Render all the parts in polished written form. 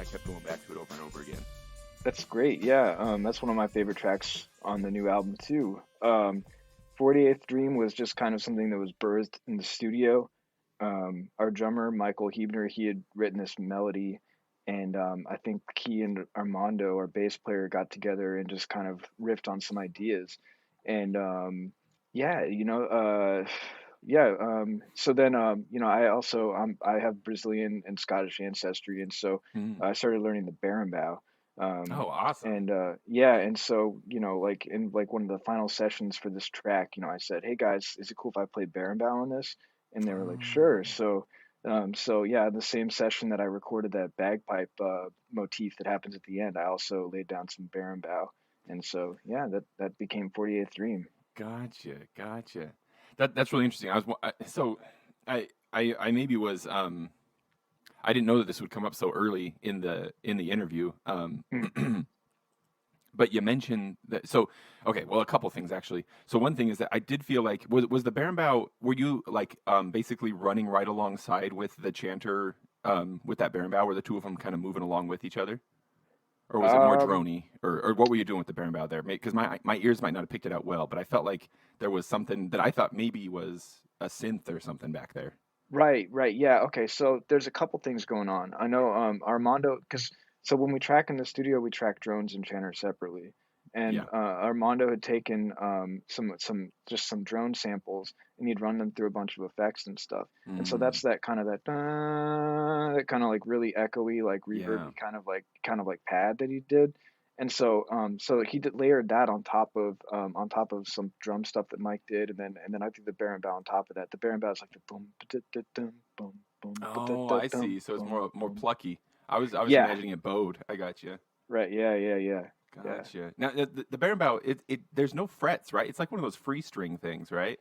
I kept going back to it over and over again. That's great. Yeah, that's one of my favorite tracks on the new album too. 48th Dream was just kind of something that was birthed in the studio. Our drummer Michael Hebner, he had written this melody, and I think he and Armando, our bass player, got together and just kind of riffed on some ideas. And yeah, yeah. So then, I also I have Brazilian and Scottish ancestry, and so Mm. I started learning the berimbau. Oh, awesome. And yeah, and so like in like one of the final sessions for this track, I said, "Hey guys, is it cool if I play berimbau on this?" And they were like, "Sure." Oh. So yeah, the same session that I recorded that bagpipe motif that happens at the end, I also laid down some berimbau, and so yeah, that became 48th Dream. Gotcha. That's really interesting. So I maybe was I didn't know that this would come up so early in the interview. Mm. But you mentioned that. So okay, well, a couple things actually. So one thing is that I did feel like was the Berimbau. Were you like basically running right alongside with the chanter with that Berimbau? Were the two of them kind of moving along with each other? Or was it more Um, drony? Or what were you doing with the Berimbau there? Because my ears might not have picked it out well, but I felt like there was something that I thought maybe was a synth or something back there. right, yeah, okay. So there's a couple things going on. I know Armando, because so when we track in the studio, we track drones and channers separately. And Yeah. Armando had taken some drone samples and he'd run them through a bunch of effects and stuff. And so Mm, that's that kind of like really echoey, like yeah. reverby kind of like pad that he did. And so he did layered that on top of some drum stuff that Mike did, and then I think the berimbau on top of that. The berimbau is like the boom, ba-da-da-dum, boom, boom, Oh, I ba-da-da-dum, see. So it's boom, more boom. plucky. I was Yeah, imagining it bowed. I got you. right. Yeah. Gotcha. Now the berimbau, it there's no frets, right? It's like one of those free string things, right?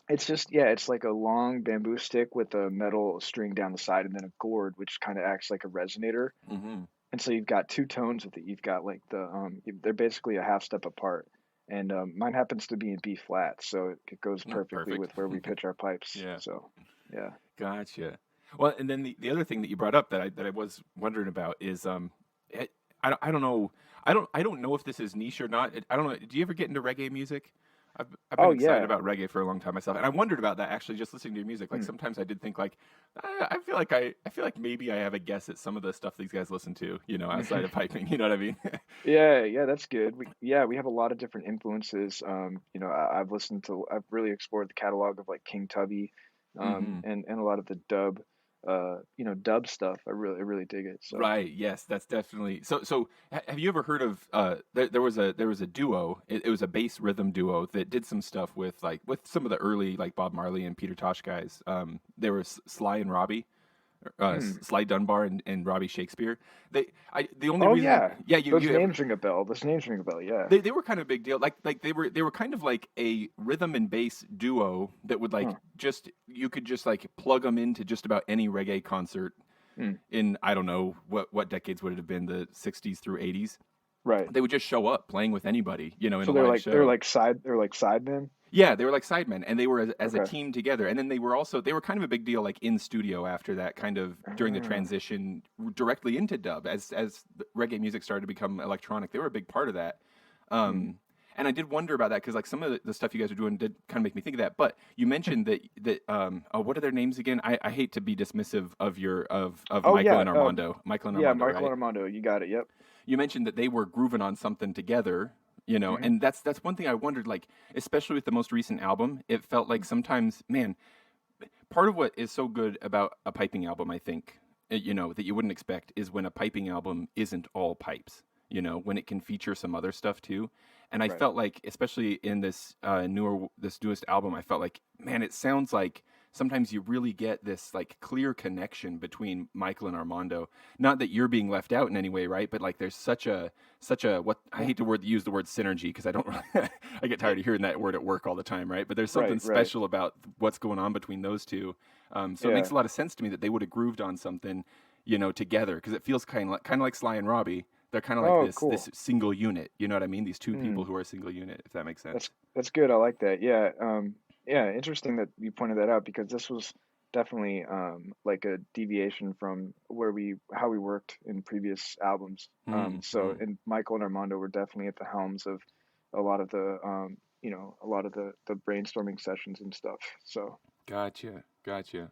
It's just yeah, it's like a long bamboo stick with a metal string down the side, and then a gourd, which kind of acts like a resonator. Mm-hmm. And so you've got two tones with it. You've got like they're basically a half step apart. And mine happens to be in B flat, so it goes perfectly Perfect. with where we pitch our pipes. Yeah. So, yeah. Gotcha. Well, and then the other thing that you brought up that I was wondering about is it, I don't know I don't know if this is niche or not. I don't know. Do you ever get into reggae music? I've been Oh excited yeah. about reggae for a long time myself, and I wondered about that actually just listening to your music. Like Hmm. sometimes I did think like I feel like maybe I have a guess at some of the stuff these guys listen to, outside of piping. You know what I mean? Yeah, that's good. We have a lot of different influences. I've really explored the catalog of like King Tubby, Hmm. and a lot of the dub stuff. I really dig it. So, Right. Yes, that's definitely. Have you ever heard of? There was a duo. It was a bass rhythm duo that did some stuff with some of the early like Bob Marley and Peter Tosh guys. There was Sly and Robbie, hmm. Sly Dunbar and Robbie Shakespeare. The only Oh reason, yeah, yeah, those names ring a bell. Those names ring a bell. Yeah. they were kind of a big deal. Like they were kind of like a rhythm and bass duo that would like Huh. just you could just like plug them into just about any reggae concert Hmm. in I don't know what decades would it have been, the 60s through 80s. Right. They would just show up playing with anybody, in So a they're live like they're show. like side they're like sidemen. Yeah, they were like sidemen, and they were as a Okay. team together. And then they were kind of a big deal, like in studio after that, kind of during the Ah. transition directly into dub, as the reggae music started to become electronic. They were a big part of that. Hmm. And I did wonder about that because like some of the stuff you guys are doing did kind of make me think of that. But you mentioned that oh, what are their names again? I hate to be dismissive of Oh Michael yeah. and Armando. Michael and Yeah. Armando, Michael right? Armando. You got it. Yep. You mentioned that they were grooving on something together, Hmm. and that's one thing I wondered, like, especially with the most recent album, it felt like sometimes, man, part of what is so good about a piping album, I think, that you wouldn't expect is when a piping album isn't all pipes, when it can feature some other stuff too. And I Right. felt like, especially in this newest album, I felt like, man, it sounds like sometimes you really get this like clear connection between Michael and Armando. Not that you're being left out in any way, right? But like there's such a what I Yeah. hate to use the word synergy because I don't really, I get tired of hearing that word at work all the time, right? But there's something Right. special about what's going on between those two. So it makes Yeah. a lot of sense to me that they would have grooved on something, together because it feels kind of like Sly and Robbie. They're kind of like Oh, this cool. single unit. You know what I mean? These two Hmm. people who are a single unit, if that makes That's sense. that's good. I like that. Yeah. Yeah. Interesting that you pointed that out because definitely like a deviation from how we worked in previous albums. So Mm. and Michael and Armando were definitely at the helms of a lot of the a lot of the brainstorming sessions and stuff. So Gotcha, gotcha.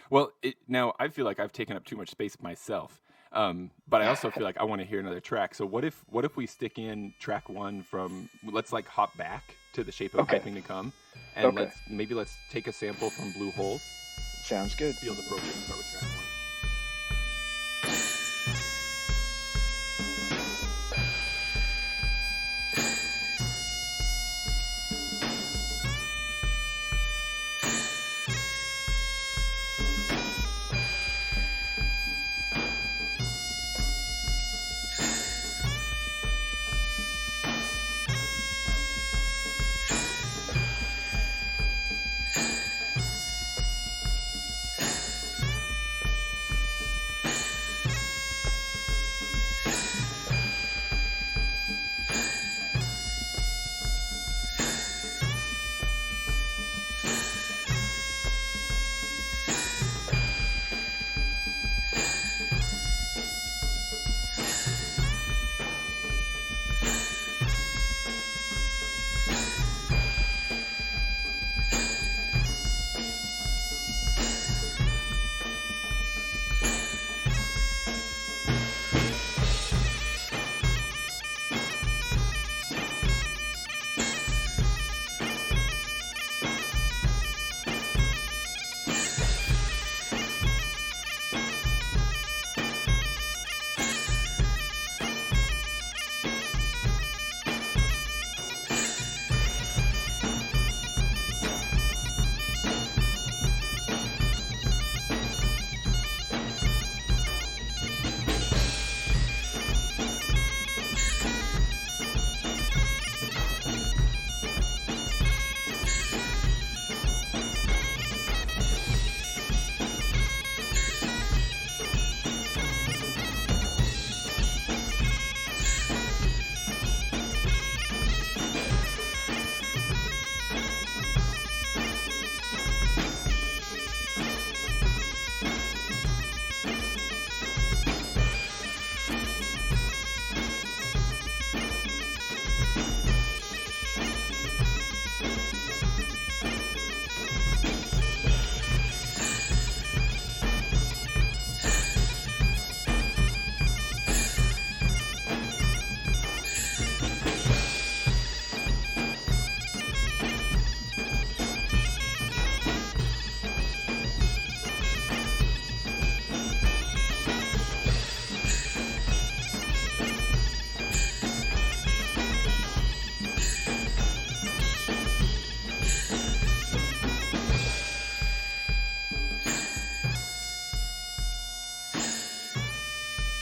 Well, now I feel like I've taken up too much space myself, but I also feel like I want to hear another track. So what if we stick in track one from? Let's like hop back to the shape of okay, piping to come, and okay, let's take a sample from Blue Holes. sounds good. Feels appropriate to start with track one.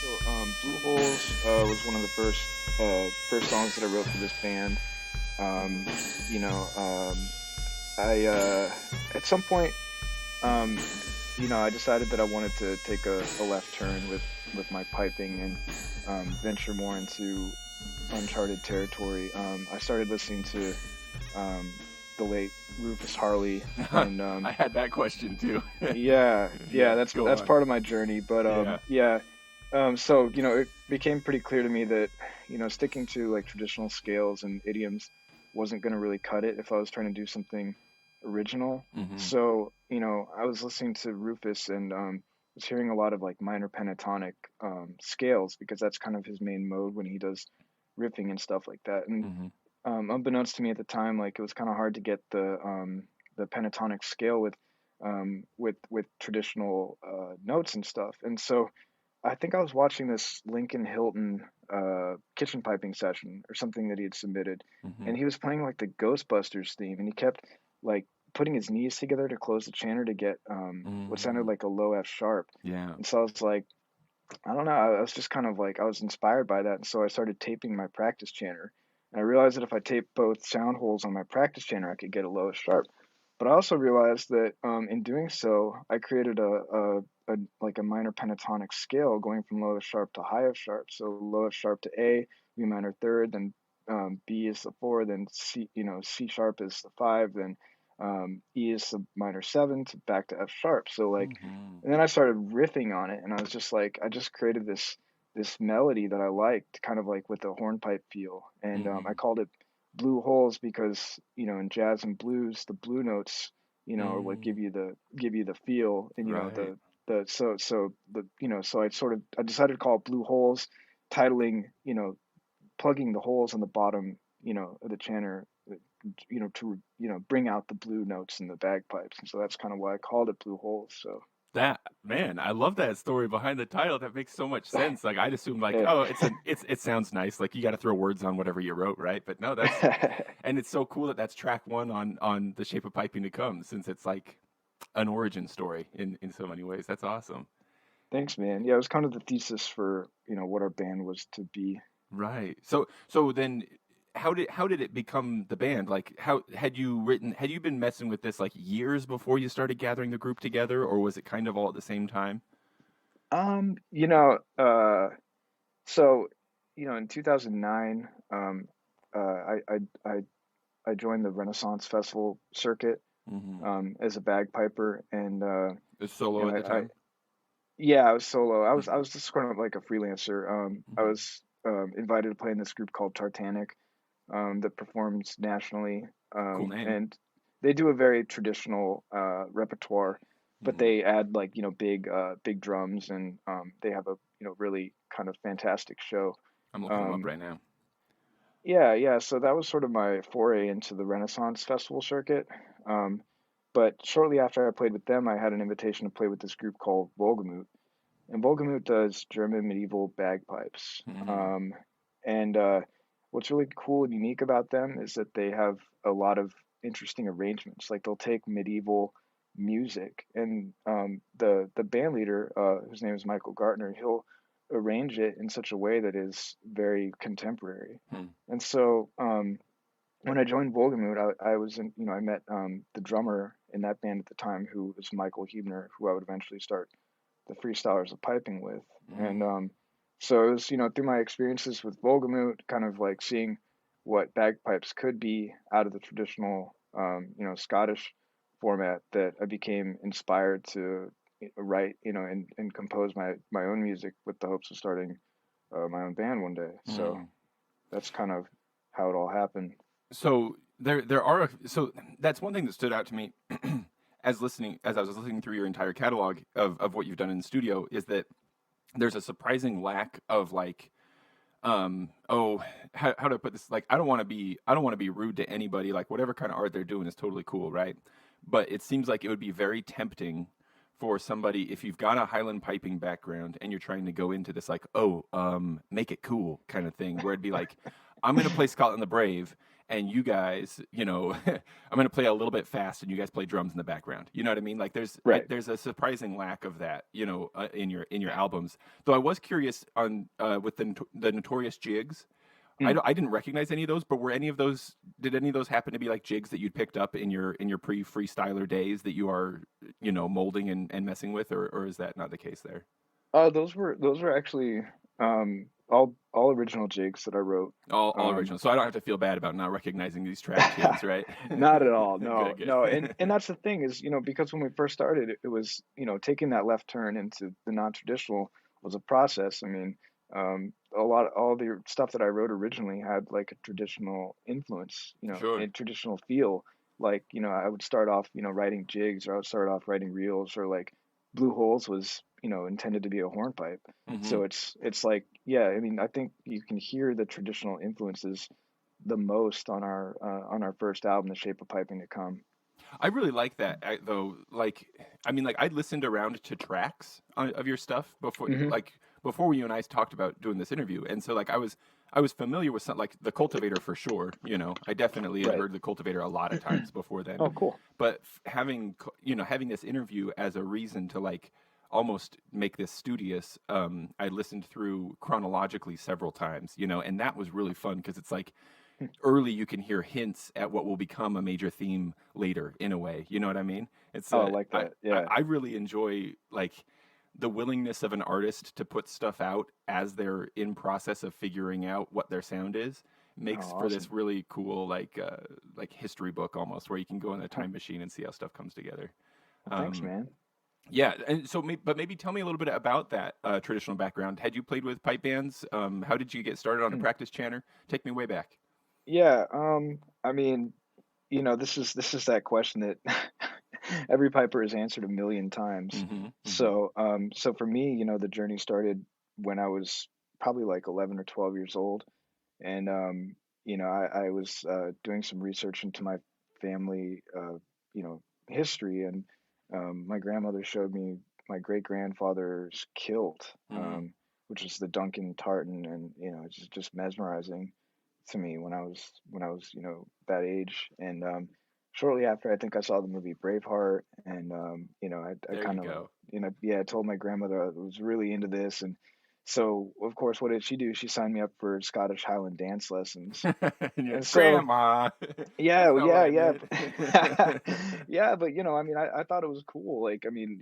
So Blue Holes was one of the first songs that I wrote for this band. Um, you know, I at some point, um, I decided that I wanted to take a left turn with my piping and venture more into uncharted territory. I started listening to um, the late Rufus Harley, and I had that question too. yeah, yeah, Yeah, go that's on. part of my journey. But Yeah. yeah, so it became pretty clear to me that sticking to like traditional scales and idioms wasn't going to really cut it if I was trying to do something original. Hmm. So I was listening to Rufus and was hearing a lot of like minor pentatonic scales because that's kind of his main mode when he does riffing and stuff like that. And Hmm. unbeknownst to me at the time, like it was kind of hard to get the pentatonic scale with traditional notes and stuff. And so I think I was watching this Lincoln Hilton kitchen piping session or something that he had submitted, Hmm. and he was playing like the Ghostbusters theme, and he kept like putting his knees together to close the chanter to get what sounded Hmm. like a low F sharp. Yeah. And so I was like, I don't know. I was just kind of like I was inspired by that, and so I started taping my practice chanter. And I realized that if I taped both sound holes on my practice chanter, I could get a lowest sharp. But I also realized that in doing so, I created a like a minor pentatonic scale going from lowest sharp to highest sharp. So lowest sharp to A, B minor third, then B is the four, then C, C sharp is the five, then E is sub minor 7 to back to F sharp. So like, Hmm. and then I started riffing on it, and I was just like, I just created this melody that I liked, kind of like with a hornpipe feel, and I Hmm. called it blue holes because in jazz and blues, the blue notes are what Mm. give you the feel, and Right. so I decided to call it blue holes, titling plugging the holes on the bottom of the chanter, to bring out the blue notes in the bagpipes, and so that's kind of why I called it blue holes. So That man, I love that story behind the title. That makes so much sense. Like I'd assume like, yeah. oh, it sounds nice. Like you got to throw words on whatever you wrote, right? But no, and it's so cool that that's track one on the shape of piping to come, since it's like an origin story in so many ways. That's awesome. Thanks, man. Yeah, it was kind of the thesis for what our band was to be. Right. So then how did it become the band? Like how had you been messing with this like years before you started gathering the group together, or was it kind of all at the same time? Um, you know, uh, so in 2009, I joined the Renaissance Festival circuit Mm-hmm. as a bagpiper, and It's solo at the I time. yeah, I was solo. I Mm-hmm. was just kind of like a freelancer. I Mm-hmm. was invited to play in this group called Tartanic, that performs nationally, Cool name. and they do a very traditional repertoire, but Mm-hmm. they add like big drums, and they have a really kind of fantastic show. I'm looking them up Um, right now. yeah. So that was sort of my foray into the Renaissance Festival circuit. Um, but shortly after I played with them, I had an invitation to play with this group called Wolgamut, and Wolgamut does German medieval bagpipes. Mm-hmm. And what's really cool and unique about them is that they have a lot of interesting arrangements. Like they'll take medieval music, and the band leader, whose name is Michael Gartner, he'll arrange it in such a way that is very contemporary. Hmm. And so when I joined Wolgamut, I was in, I met the drummer in that band at the time, who was Michael Hebner, who I would eventually start the Freestylers of Piping with. And Mm. so it was, through my experiences with Volgamut, kind of like seeing what bagpipes could be out of the traditional, Scottish format, that I became inspired to write, and compose my own music with the hopes of starting my own band one day. So Mm. that's kind of how it all happened. So there are so that's one thing that stood out to me as I was listening through your entire catalog of what you've done in the studio, is that there's a surprising lack of like oh, how do I put this, like I don't want to be rude to anybody, like whatever kind of art they're doing is totally cool, right? But it seems like it would be very tempting for somebody, if you've got a highland piping background and you're trying to go into this like, oh, make it cool kind of thing, where it'd be like, I'm gonna play Scotland the Brave, and you guys, I'm gonna play a little bit fast and you guys play drums in the background, you know what I mean? Like Right. there's a surprising lack of that, in your albums. Though I was curious on with the Notorious Jigs. Mm. I didn't recognize any of those, but were any of those, did any of those happen to be like jigs that you'd picked up in your pre freestyler days that you are, molding and messing with, or is that not the case there? Those were actually all original jigs that I wrote. All Um, original. So I don't have to feel bad about not recognizing these track kids, right? Not at all. No, Good, no. And good. and that's the thing is, because when we first started, it was, taking that left turn into the non-traditional was a process. I mean, all the stuff that I wrote originally had like a traditional influence, Sure. a traditional feel. Like, I would start off, writing jigs, or I would start off writing reels, or like Blue Holes was, intended to be a hornpipe. Hmm. So it's like, yeah, I mean, I think you can hear the traditional influences the most on our first album, The Shape of Piping to Come. I really like that, though. Like, I mean, like I listened around to tracks of your stuff Hmm. before you and I talked about doing this interview, and so like I was familiar with some, like the Cultivator for sure. I definitely had Right. heard the Cultivator a lot of times before then, Oh, cool. but having this interview as a reason to like almost make this studious, I listened through chronologically several times, and that was really fun because it's like early you can hear hints at what will become a major theme later, in a way, you know what I mean? it's Oh, I a like i that. i, Yeah. I really enjoy like the willingness of an artist to put stuff out as they're in process of figuring out what their sound is, Oh, makes for this awesome. really cool like history book almost, where you can go in a time machine and see how stuff comes together. Well, thanks, Um, man. yeah, and so but maybe tell me a little bit about that traditional background. Had you played with pipe bands? How did you get started on the practice chanter? Take me way back. Yeah, I mean, this is that question that every piper has answered a million times. Mm-hmm. Mm-hmm. So for me, the journey started when I was probably like 11 or 12 years old, and I was doing some research into my family, history, and my grandmother showed me my great grandfather's kilt, Mm-hmm. which is the Duncan tartan, and it's just mesmerizing to me when I was that age. And shortly after, I think I saw the movie Braveheart, and I There you kind of go. yeah, I told my grandmother I was really into this. And so of course, what did she do? She signed me up for Scottish Highland dance lessons. And you're And like, so Grandma, yeah, that's well, not what yeah, I yeah. meant. Yeah, but I mean, I thought it was cool. Like, I mean,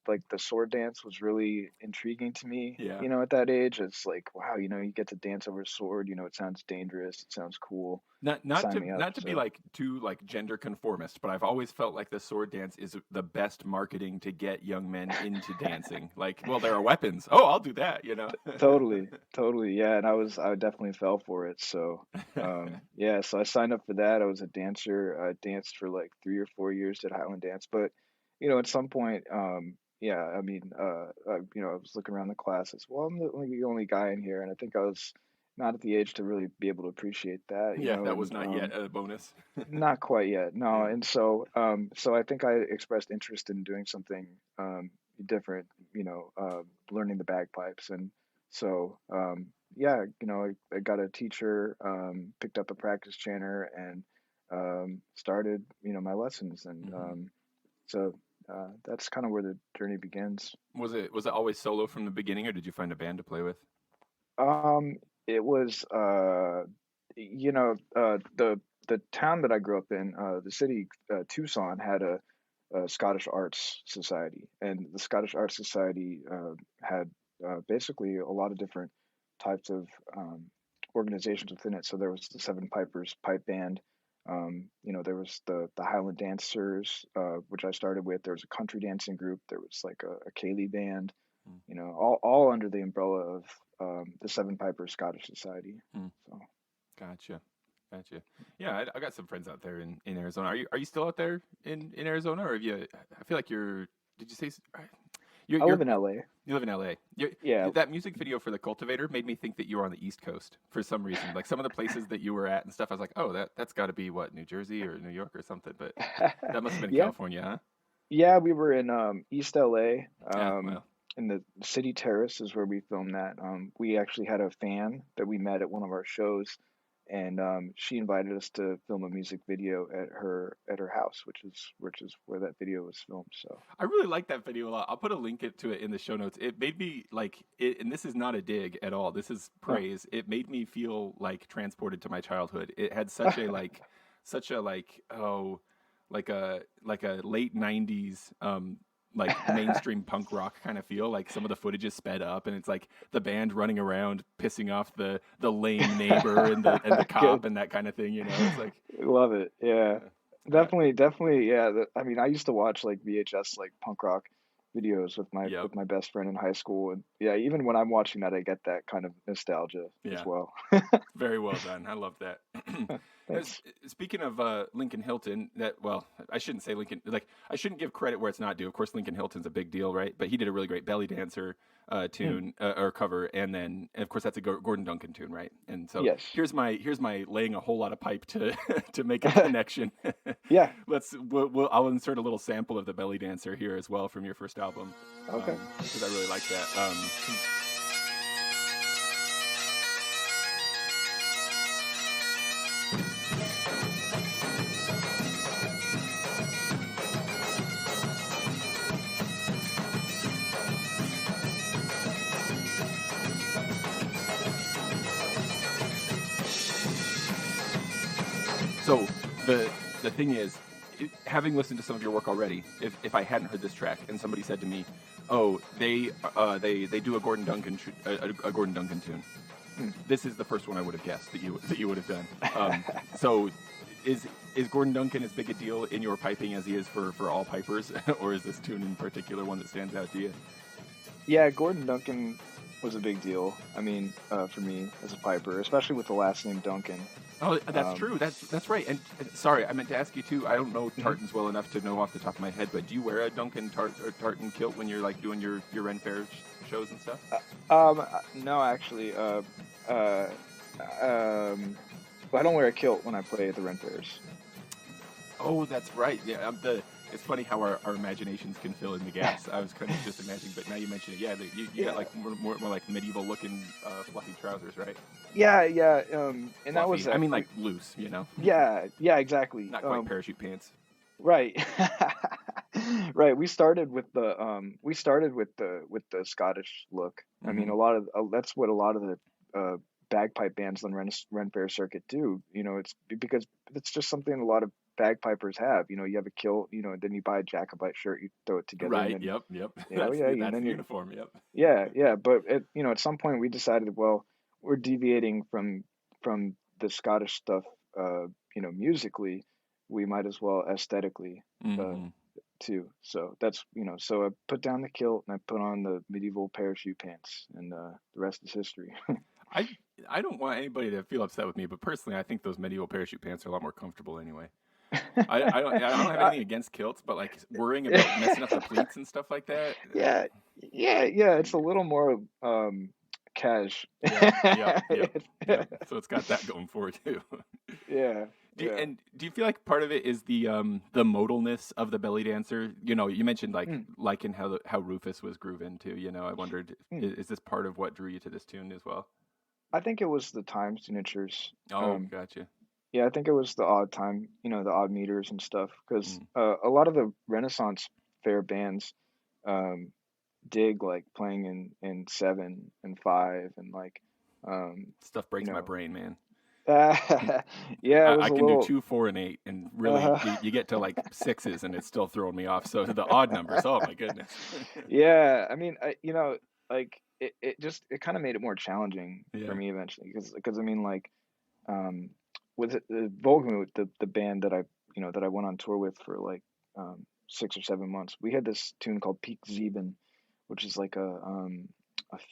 like the sword dance was really intriguing to me, Yeah. at that age. It's like, wow, you get to dance over a sword, it sounds dangerous, it sounds cool. Not Sign to me up. not to be So, like too like gender conformist, but I've always felt like the sword dance is the best marketing to get young men into dancing. Like, well, there are weapons. Oh, I'll do that, you know. totally, totally, yeah. And I definitely fell for it. So, yeah, so I signed up for that. I was a dancer. I danced for like 3 or 4 years, did Highland dance. But, at some point, yeah, I mean, I was looking around the class. As well, I'm the only guy in here, and I think I was not at the age to really be able to appreciate that, Yeah, that was and not yet a bonus. not quite yet, no. Yeah. And so I think I expressed interest in doing something different, learning the bagpipes. And so, yeah, I got a teacher, picked up a practice chanter, and started, my lessons. And Hmm. so that's kind of where the journey begins. Was it always solo from the beginning, or did you find a band to play with? It was, the town that I grew up in, the city, Tucson, had a Scottish Arts Society, and the Scottish Arts Society had basically a lot of different types of organizations within it. So there was the Seven Pipers pipe band. There was the Highland dancers, which I started with. There was a country dancing group. There was like a Cayley band. All under the umbrella of the Seven Pipers Scottish Society. Mm-hmm. So Gotcha. Gotcha. Yeah, I got some friends out there in Arizona. Are you still out there in Arizona, or have you? I feel like you're. Did you say I live in LA. you live in LA? Yeah. That music video for the Cultivator made me think that you were on the East Coast for some reason. Like some of the places that you were at and stuff, I was like, oh, that's got to be what, New Jersey or New York or something. But that must have been in Yeah. California, huh? Yeah, we were in East LA. Yeah. Well. In the City Terrace is where we filmed that. We actually had a fan that we met at one of our shows, and she invited us to film a music video at her house, which is where that video was filmed. So I really like that video a lot. I'll put a link to it in the show notes. It made me like it, and this is not a dig at all. This is huh. praise. It made me feel like transported to my childhood. It had such a like a late '90s like mainstream punk rock kind of feel. Like some of the footage is sped up, and it's like the band running around pissing off the lame neighbor and the cop Good. and that kind of thing. You know, it's like Love it. Yeah. uh, Definitely, definitely. Yeah. I mean, I used to watch like VHS, like punk rock videos with my yep, with my best friend in high school, and yeah, even when I'm watching that, I get that kind of nostalgia as yeah. well. Very well done. I love that. Thanks. Speaking of Lincoln Hilton, I shouldn't say Lincoln. Like, I shouldn't give credit where it's not due. Of course, Lincoln Hilton's a big deal, right? But he did a really great Belly Dancer Hmm. tune or cover, and of course that's a Gordon Duncan tune, right? And so Yes. here's my laying a whole lot of pipe to to make a connection. Yeah. I'll insert a little sample of the Belly Dancer here as well from your first album, Okay. because I really like that. So the thing is, having listened to some of your work already, if I hadn't heard this track and somebody said to me, "Oh, they do a Gordon Duncan tune," this is the first one I would have guessed that you would have done. So is Gordon Duncan as big a deal in your piping as he is for all pipers, or is this tune in particular one that stands out to you? Yeah, Gordon Duncan was a big deal. I mean, for me as a piper, especially with the last name Duncan. Oh, that's true. That's right. And sorry, I meant to ask you too. I don't know tartans well enough to know off the top of my head, but do you wear a Duncan tartan kilt when you're like doing your Ren Fair shows and stuff? No, actually. I don't wear a kilt when I play at the Ren Fairs. Oh, that's right. Yeah, it's funny how our imaginations can fill in the gaps. I was kind of just imagining, but now you mention it. Yeah, you got like more like medieval looking fluffy trousers, right? Yeah. And fluffy. that was I mean like loose, you know. Yeah, exactly. Not quite parachute pants. Right. Right. We started with the Scottish look. Mm-hmm. I mean, that's what a lot of the bagpipe bands on Ren Fair circuit do. You know, it's because it's just something a lot of bagpipers have. You know, you have a kilt, you know, and then you buy a Jacobite shirt, you throw it together. Right. And then, yep. You know, that's the uniform. Yep. Yeah. But at some point we decided, well, we're deviating from the Scottish stuff. Musically, we might as well aesthetically too. So that's So I put down the kilt and I put on the medieval parachute pants, and the rest is history. I don't want anybody to feel upset with me, but personally, I think those medieval parachute pants are a lot more comfortable anyway. I don't have anything against kilts, but like worrying about messing up the pleats and stuff like that. Yeah. It's a little more cash. Yeah. So it's got that going for it too. Yeah. And do you feel like part of it is the modalness of the belly dancer? You know, you mentioned like in how Rufus was grooving too. You know, I wondered, is this part of what drew you to this tune as well? I think it was the time signatures. Oh, gotcha. Yeah, I think it was the odd time, the odd meters and stuff, because a lot of the Renaissance fair bands dig like playing in 7 and 5 and like stuff breaks my brain, man. Yeah, I can do 2, 4, and 8, and really you get to like 6s and it's still throwing me off. So the odd numbers, oh my goodness. Yeah, I mean, it kind of made it more challenging for me eventually, because I mean, like, with Volgamut, the band that I went on tour with for like 6 or 7 months, we had this tune called Peak Zeben, which is like a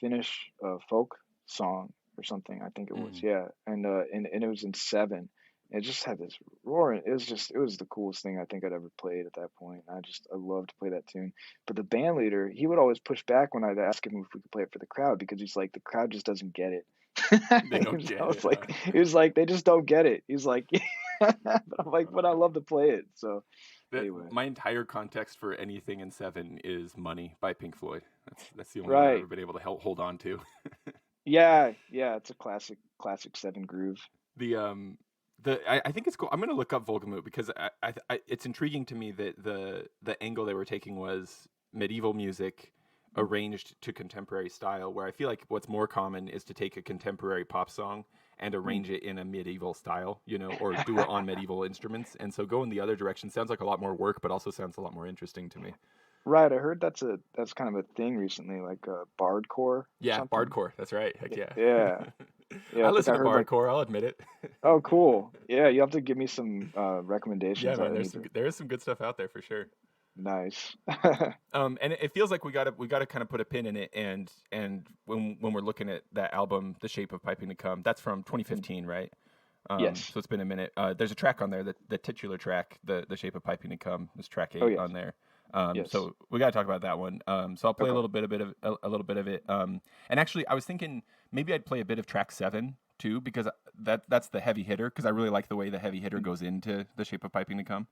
Finnish folk song or something, I think it was, and it was in 7. It just had this roar. It was the coolest thing I think I'd ever played at that point. I loved to play that tune. But the band leader, he would always push back when I'd ask him if we could play it for the crowd, because he's like, the crowd just doesn't get it. They don't get it. He was like, they just don't get it. He's like, but I'm like, but I love to play it. So anyway. My entire context for anything in 7 is Money by Pink Floyd. That's the only right. one I've ever been able to hold on to. Yeah, it's a classic 7 groove. I think it's cool. I'm going to look up Volgamut because it's intriguing to me that the angle they were taking was medieval music arranged to contemporary style, where I feel like what's more common is to take a contemporary pop song and arrange it in a medieval style, or do it on medieval instruments. And so going the other direction sounds like a lot more work, but also sounds a lot more interesting to me. Right, I heard that's kind of a thing recently, like bardcore. Yeah, bardcore. That's right. Heck yeah. Yeah. Yeah, I listen to bardcore. I'll admit it. Oh, cool. Yeah, you have to give me some recommendations. Yeah, man, there is some good stuff out there for sure. Nice. And it feels like we gotta kind of put a pin in it, and when we're looking at that album, The Shape of Piping to Come, that's from 2015, right? Yes. So it's been a minute. There's a track on there, the titular track, The Shape of Piping to Come, is track 8 on there. Yes. So we got to talk about that one. So I'll play a little bit of it. And actually, I was thinking maybe I'd play a bit of track 7 too, because that's the heavy hitter. Because I really like the way the heavy hitter goes into The Shape of Piping to Come.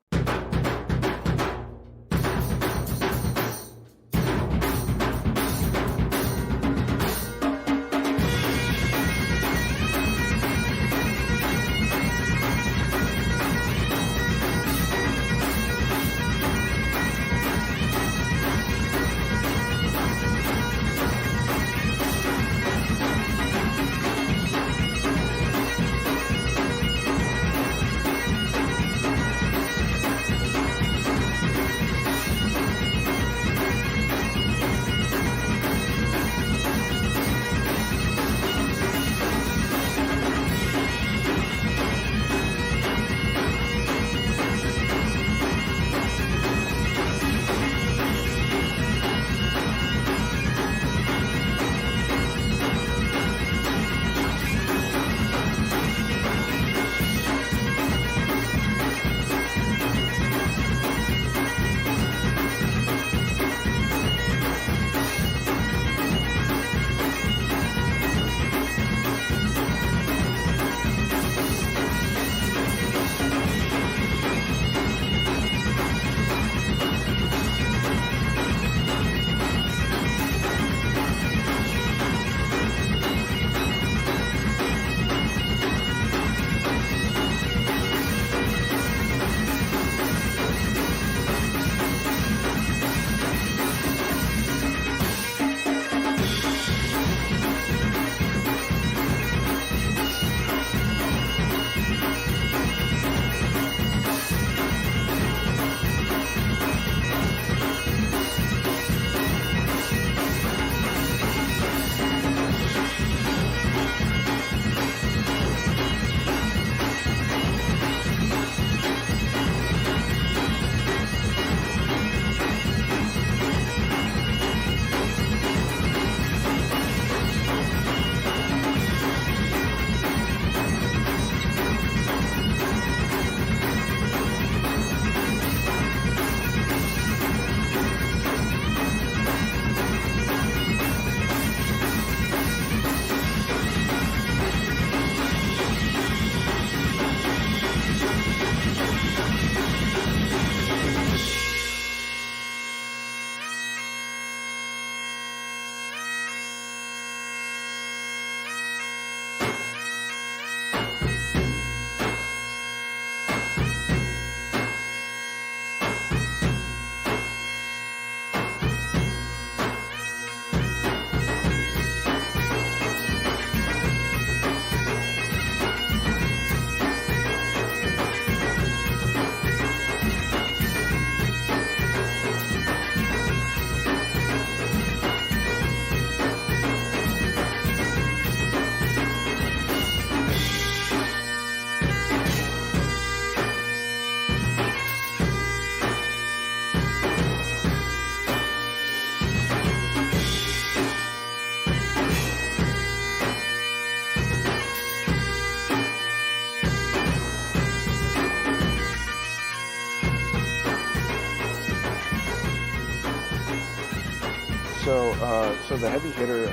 So the heavy hitter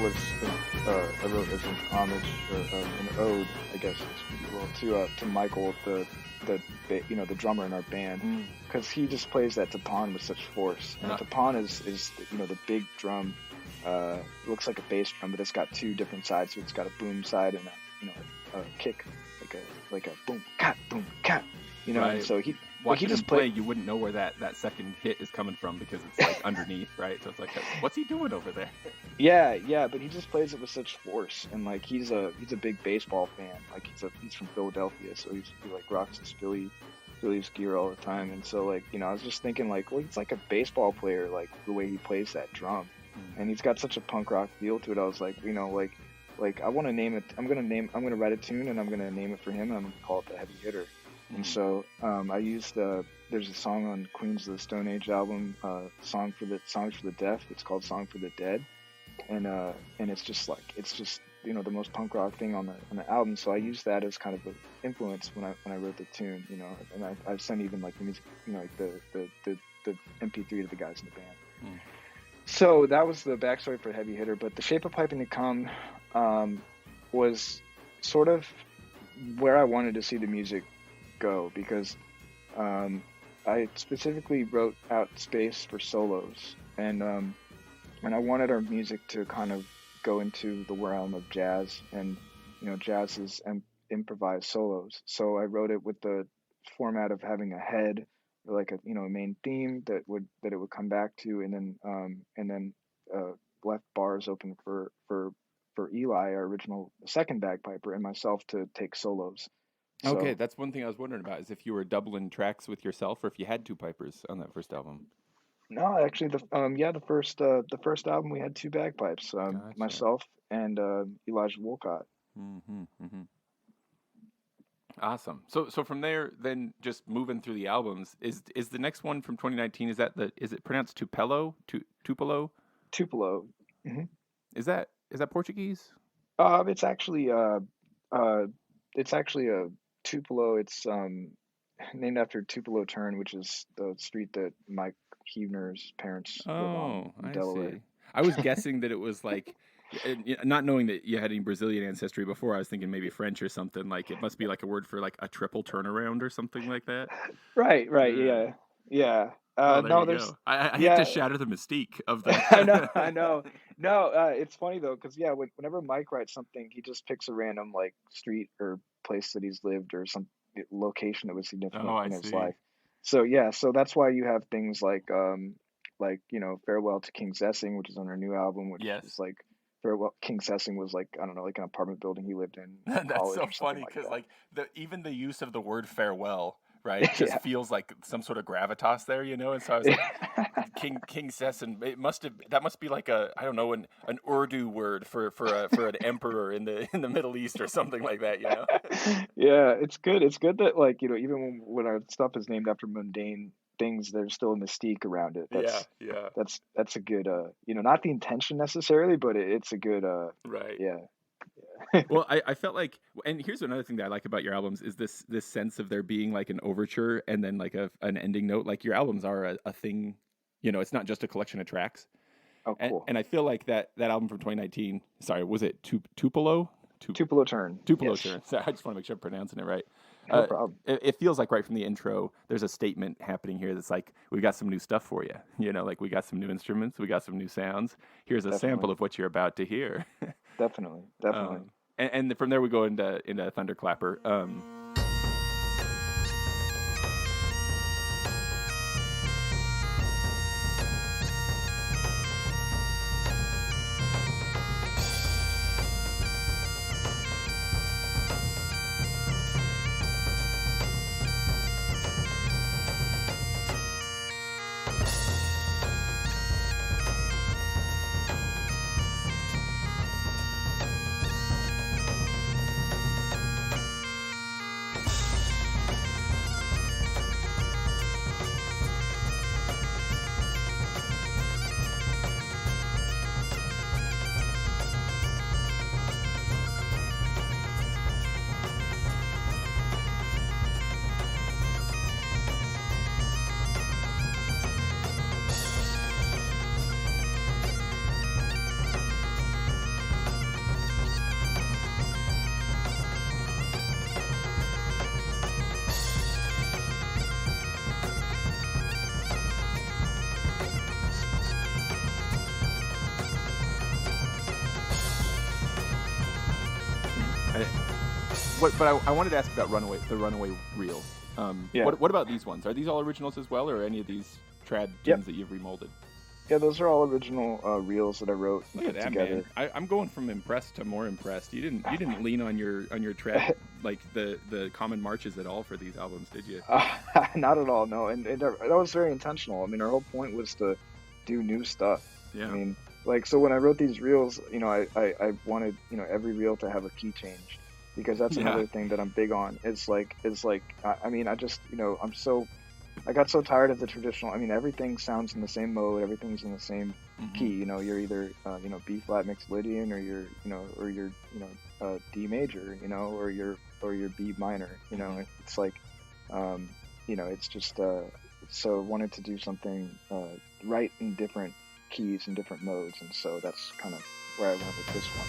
was I wrote as an homage, or an ode, I guess, if you will, to Michael, the drummer in our band, because he just plays that tapan with such force. And tapan is the big drum. Looks like a bass drum, but it's got two different sides. So it's got a boom side and a kick, like a boom cat, Right. And so he Watching just him play, you wouldn't know where that second hit is coming from because it's like underneath, right? So it's like, what's he doing over there? Yeah, but he just plays it with such force, and like he's a big baseball fan. Like he's from Philadelphia, so he like rocks his Phillies gear all the time. And so like I was just thinking like, well, he's like a baseball player, like the way he plays that drum, and he's got such a punk rock feel to it. I was like, like I want to name it. I'm gonna write a tune, and I'm gonna name it for him, and I'm gonna call it the Heavy Hitter. And so I used there's a song on Queens of the Stone Age album, Songs for the Deaf. It's called Song for the Dead, and it's just the most punk rock thing on the album. So I used that as kind of an influence when I wrote the tune, and I sent even like the music, like the MP3 to the guys in the band. So that was the backstory for Heavy Hitter. But The Shape of Piping to Come was sort of where I wanted to see the music go, because I specifically wrote out space for solos, and I wanted our music to kind of go into the realm of jazz, and jazz is improvised solos. So I wrote it with the format of having a head, or like a main theme that it would come back to, and then left bars open for Eli, our original second bagpiper, and myself to take solos. Okay, that's one thing I was wondering about, is if you were doubling tracks with yourself or if you had two pipers on that first album. No, actually, the first album we had two bagpipes, Gotcha. myself and Elijah Wolcott. Awesome. So from there, then just moving through the albums, is the next one from 2019? Is it pronounced Tupelo? Tupelo? Tupelo. Mm-hmm. Is that Portuguese? It's actually a Tupelo. It's named after Tupelo Turn, which is the street that Mike Huebner's parents live on in Delaware. See. I was guessing that it was like, not knowing that you had any Brazilian ancestry before, I was thinking maybe French or something. Like it must be like a word for like a triple turnaround or something like that. Right, yeah. No, there's. I hate to shatter the mystique of the. I know. No, it's funny though, because whenever Mike writes something, he just picks a random like street or place that he's lived, or some location that was significant in his life. So that's why you have things like Farewell to King Zessing, which is on our new album, which is like Farewell. King Zessing was like, I don't know, like an apartment building he lived in. That's so funny, because like even the use of the word farewell, right, just feels like some sort of gravitas there, And so I was like, King Zessing. That must be like an Urdu word for an emperor in the Middle East or something like that, Yeah, it's good. It's good that like even when our stuff is named after mundane things, there's still a mystique around it. That's a good not the intention necessarily, but it's a good right. Yeah. Well, I felt like, and here's another thing that I like about your albums, is this sense of there being like an overture and then like an ending note. Like your albums are a thing, it's not just a collection of tracks. Oh, cool. And I feel like that album from 2019, sorry, was it Tupelo? Tupelo Turn. Tupelo Turn. Sorry, I just want to make sure I'm pronouncing it right. No problem. It feels like right from the intro, there's a statement happening here that's like, we got some new stuff for you. Like we got some new instruments, we got some new sounds. Here's a sample of what you're about to hear. Definitely. And from there we go into Thunderclapper. I, I wanted to ask about the Runaway reels. Yeah. What about these ones? Are these all originals as well, or any of these trad Yep. tunes that you've remolded? Yeah, those are all original reels that I wrote and Look at put that, together. man! I'm going from impressed to more impressed. You didn't lean on your trad like the common marches at all for these albums, did you? Not at all, no. And that was very intentional. I mean, our whole point was to do new stuff. Yeah. I mean, like, so when I wrote these reels, you know, I wanted, you know, every reel to have a key change, because that's another thing that I'm big on. I mean, I just, you know, I got so tired of the traditional. I mean, everything sounds in the same mode. Everything's in the same key. You know, you're either, you know, B flat mixed Lydian, or you're, D major, you know, or you're B minor. You know, it's like, you know, it's just so I wanted to do something right in different keys and different modes, and so that's kind of where I went with this one.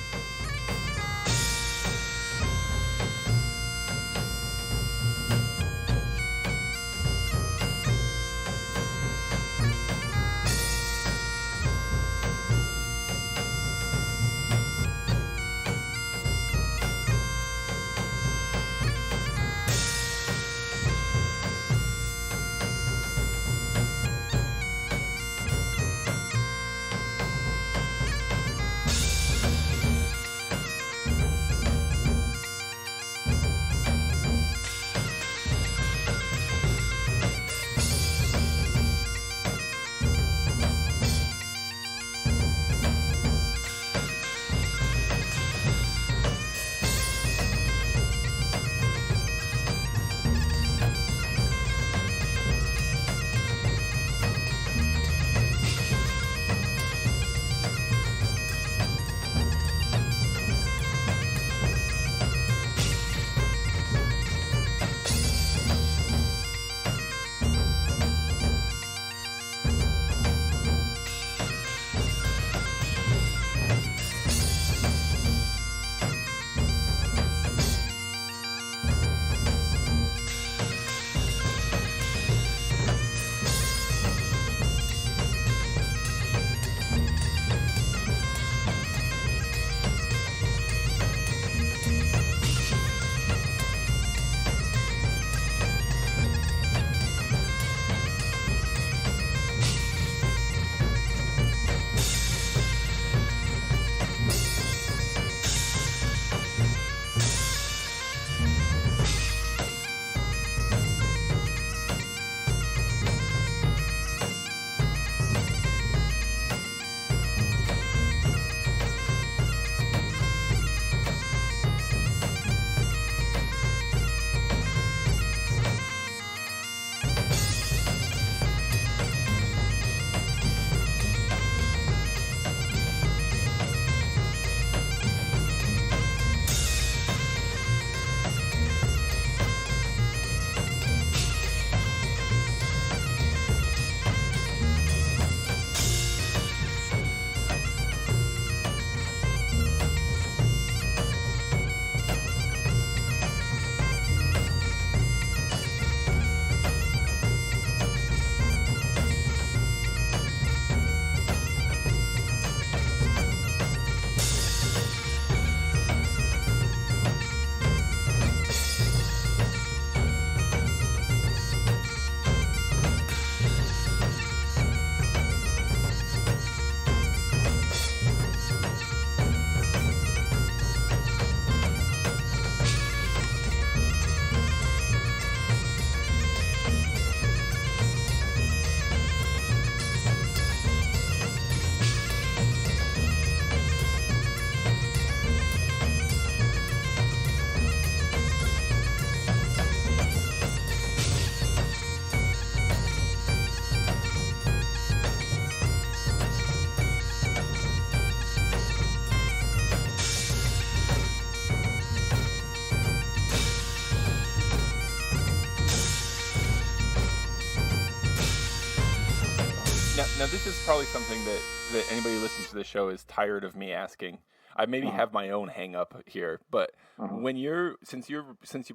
Now this is probably something that anybody who listens to the show is tired of me asking. I maybe have my own hang up here, but when since you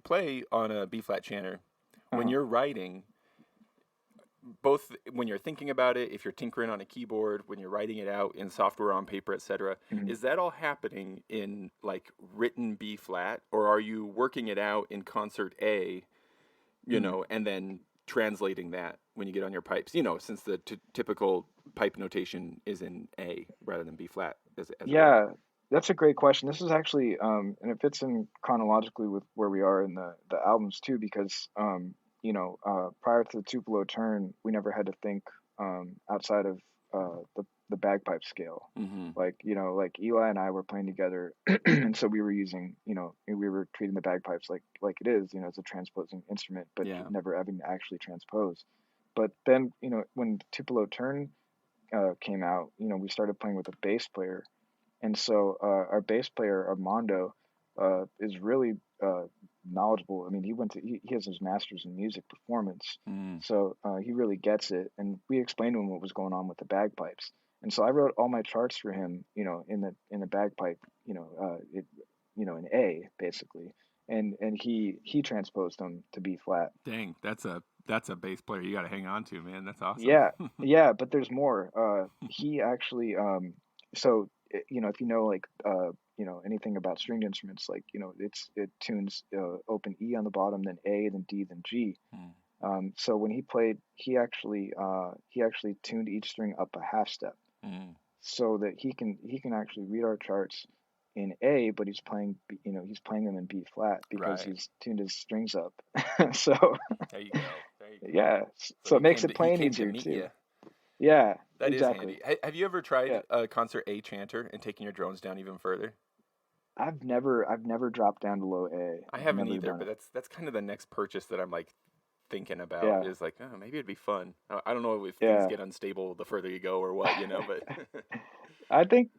play on a B flat chanter, when you're writing, both when you're thinking about it, if you're tinkering on a keyboard, when you're writing it out in software, on paper, etc., Mhm. is that all happening in like written B flat, or are you working it out in concert A, Mm. and then translating that when you get on your pipes, since the typical pipe notation is in A rather than B flat, as it were. Yeah, that's a great question. This is actually, and it fits in chronologically with where we are in the albums too, because prior to the Tupelo turn, we never had to think outside of the bagpipe scale. Mm-hmm. Like Eli and I were playing together, and so we were using, we were treating the bagpipes like it is, as a transposing instrument, but Yeah. never having to actually transpose. But then, when the Tupelo turn came out, we started playing with a bass player, and so our bass player Armando is really knowledgeable. I mean, he has his master's in music performance, Mm. so he really gets it. And we explained to him what was going on with the bagpipes. And so I wrote all my charts for him, in the bagpipe, in A basically, and he transposed them to B flat. Dang, that's a bass player you got to hang on to, man. That's awesome. Yeah, yeah, but there's more. He actually, if you know like anything about stringed instruments, like it tunes open E on the bottom, then A, then D, then G. Mm. So when he played, he actually tuned each string up a half step, Mm. so that he can actually read our charts in A, but he's playing them in B flat because Right. he's tuned his strings up. So There you go. There you go. yeah, So so it he makes came it to, he playing came to easier meet too. you. Yeah, That is exactly. handy. Have you ever tried Yeah. concert A chanter and taking your drones down even further? I've never dropped down to low A. I I've haven't never either, done but it. that's kind of the next purchase that I'm like thinking about. Yeah, Is like, oh, maybe it'd be fun. I don't know if things yeah. get unstable the further you go or what, but I think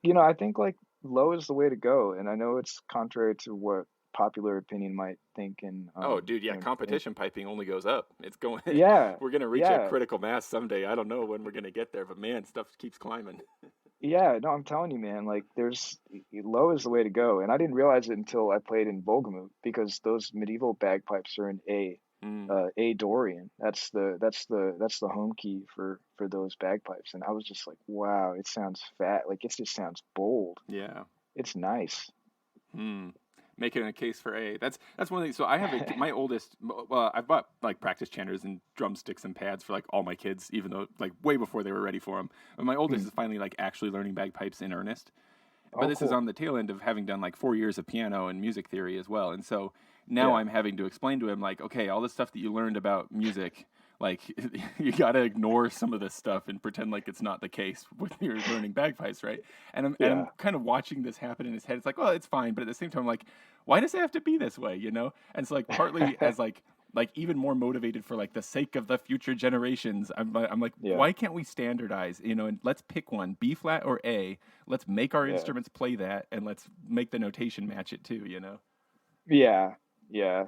like low is the way to go, and I know it's contrary to what popular opinion might think, and oh, dude, yeah, and competition piping only goes up. It's going. yeah, We're gonna reach a yeah, critical mass someday. I don't know when we're gonna get there, but man, stuff keeps climbing. yeah. No, I'm telling you, man. Like, low is the way to go, and I didn't realize it until I played in Volgamut, because those medieval bagpipes are in A. Mm, A Dorian. That's the home key for those bagpipes, and I was just like, wow, it sounds fat. Like, it just sounds bold. yeah. It's nice. Hmm. Making a case for A. That's one thing. So I have my oldest. Well, I've bought like practice chanters and drumsticks and pads for like all my kids, even though like way before they were ready for them. But my oldest Hmm. is finally like actually learning bagpipes in earnest. But Oh, this is cool. on the tail end of having done like 4 years of piano and music theory as well. And so now Yeah. I'm having to explain to him like, okay, all the stuff that you learned about music, like you got to ignore some of this stuff and pretend like it's not the case when you're learning bagpipes, right? And I'm Yeah. kind of watching this happen in his head. It's like, well, it's fine, but at the same time, like, why does it have to be this way? And so like partly as like even more motivated for like the sake of the future generations. I'm like, Yeah. why can't we standardize? And let's pick one, B flat or A. Let's make our Yeah. instruments play that, and let's make the notation match it too. Yeah. Yeah.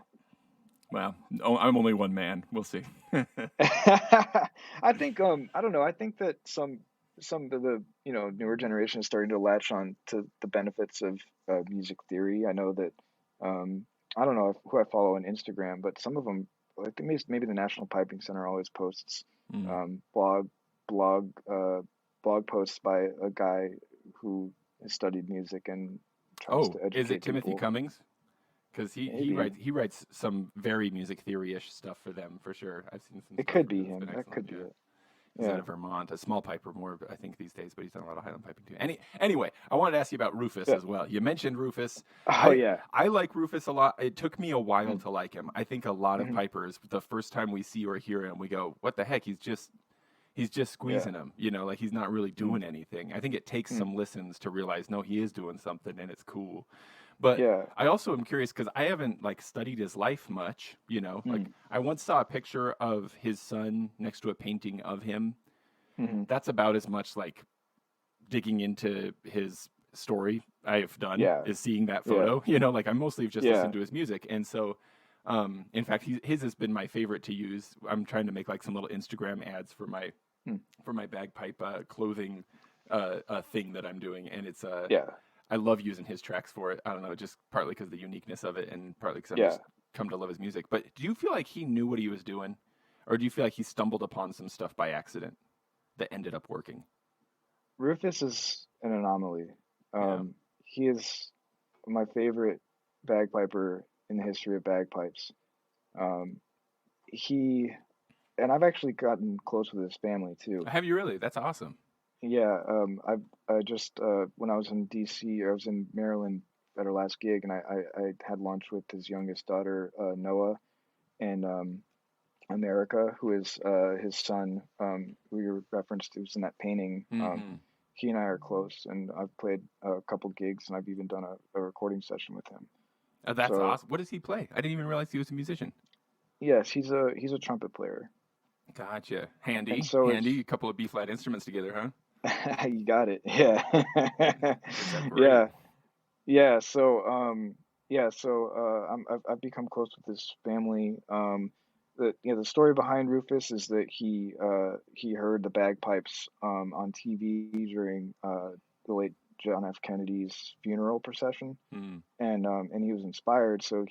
Well, I'm only one man. We'll see. I think I don't know. I think that some of the newer generation is starting to latch on to the benefits of music theory. I know that I don't know who I follow on Instagram, but some of them, like maybe the National Piping Center always posts Mm. blog blog blog posts by a guy who has studied music and tries Oh, to is it educate Timothy people. Cummings? Because he Maybe writes he writes some very music theory-ish stuff for them for sure. I've seen some it stuff could from be him. It's him. been That excellent. could be Yeah. it. He's out Yeah. of Vermont, a small piper more, I think, these days, but he's done a lot of highland piping too. Anyway, I wanted to ask you about Rufus Yeah. as well. You mentioned Rufus. Oh I yeah. I like Rufus a lot. It took me a while Mm, to like him. I think a lot of mhm, pipers, the first time we see or hear him, we go, "What the heck? He's just yeah. squeezing him. Like he's not really Mm, doing anything." I think it takes mm, some listens to realize, no, he is doing something, and it's cool. But yeah. I also am curious because I haven't like studied his life much. Like Mm, I once saw a picture of his son next to a painting of him. mhm, That's about as much like digging into his story I've done yeah. is seeing that Yeah. photo. Like I mostly have just listened Yeah. to his music, and so in fact, his has been my favorite to use. I'm trying to make like some little Instagram ads for my Mm, bagpipe clothing thing that I'm doing, and it's yeah. I love using his tracks for it. I don't know, just partly because of the uniqueness of it, and partly because I've Yeah. just come to love his music. But do you feel like he knew what he was doing? or do you feel like he stumbled upon some stuff by accident that ended up working? Rufus is an anomaly. Yeah. He is my favorite bagpiper in the history of bagpipes. Um, he and I've actually gotten close with his family too. Have you really? That's awesome. Yeah, I just when I was in DC, or I was in Maryland at our last gig, and I had lunch with his youngest daughter, Noah, and America, who is his son, who you referenced, who's in that painting. Mm-hmm. He and I are close, and I've played a couple gigs, and I've even done a recording session with him. Oh, that's So awesome. What does he play? I didn't even realize he was a musician. yes, he's a trumpet player, Gotcha. and Handy, so handy. A couple of B flat instruments together, huh? you got it. Yeah, Works out great. yeah, yeah. So I've become close with his family. The story behind Rufus is that he heard the bagpipes on TV during the late John F. Kennedy's funeral procession, Mm. and he was inspired. So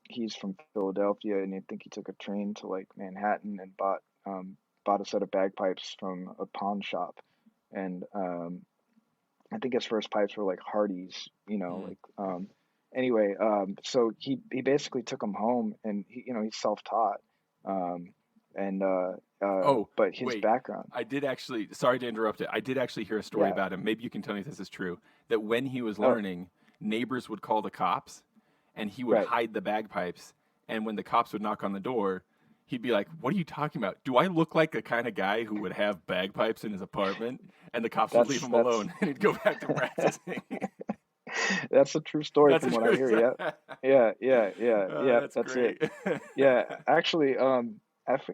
he's from Philadelphia, and I think he took a train to like Manhattan and bought a set of bagpipes from a pawn shop, and I think his first pipes were like Hardy's, Mm. anyway, so he basically took them home, and he's self-taught, um, and Oh, but his wait. background, I did actually, sorry to interrupt it. I did actually hear a story yeah, about him. Maybe you can tell me if this is true. That when he was oh, learning, neighbors would call the cops and he would right, hide the bagpipes. And when the cops would knock on the door, he'd be like, "What are you talking about? Do I look like the kind of guy who would have bagpipes in his apartment?" And the cops would leave him that's alone and he'd go back to practicing. that's a true story That's from a what I true hear. story. Yeah, yeah, yeah, yeah, yeah. That's That's it. great. Yeah, actually,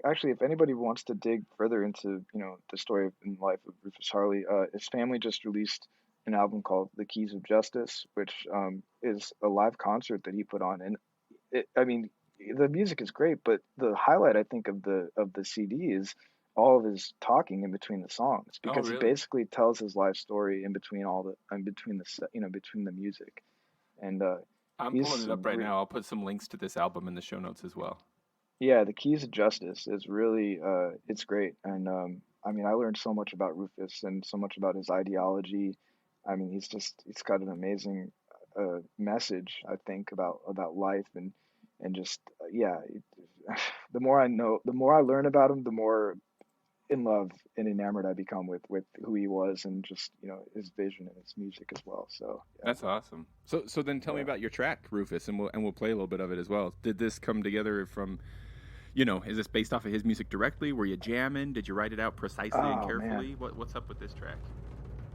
actually, if anybody wants to dig further into, the story and life of Rufus Harley, his family just released an album called "The Keys of Justice," which is a live concert that he put on, and I mean, the music is great, but the highlight, I think, of the CD is all of his talking in between the songs, Oh, because he really? basically tells his life story in between the music, and I'm pulling he's it up right now. I'll put some links to this album in the show notes as well. yeah, the Keys of Justice is really it's great, and I mean, I learned so much about Rufus and so much about his ideology. I mean, he's got an amazing message, I think, about life, and just yeah, the more I know, the more I learn about him, the more in love and enamored I become with who he was, and just his vision and his music as well. So That's awesome. So then tell me yeah. about your track, Rufus, and we'll play a little bit of it as well. Did this come together from, is this based off of his music directly? Were you jamming? Did you write it out precisely and Oh man, carefully? What's up with this track?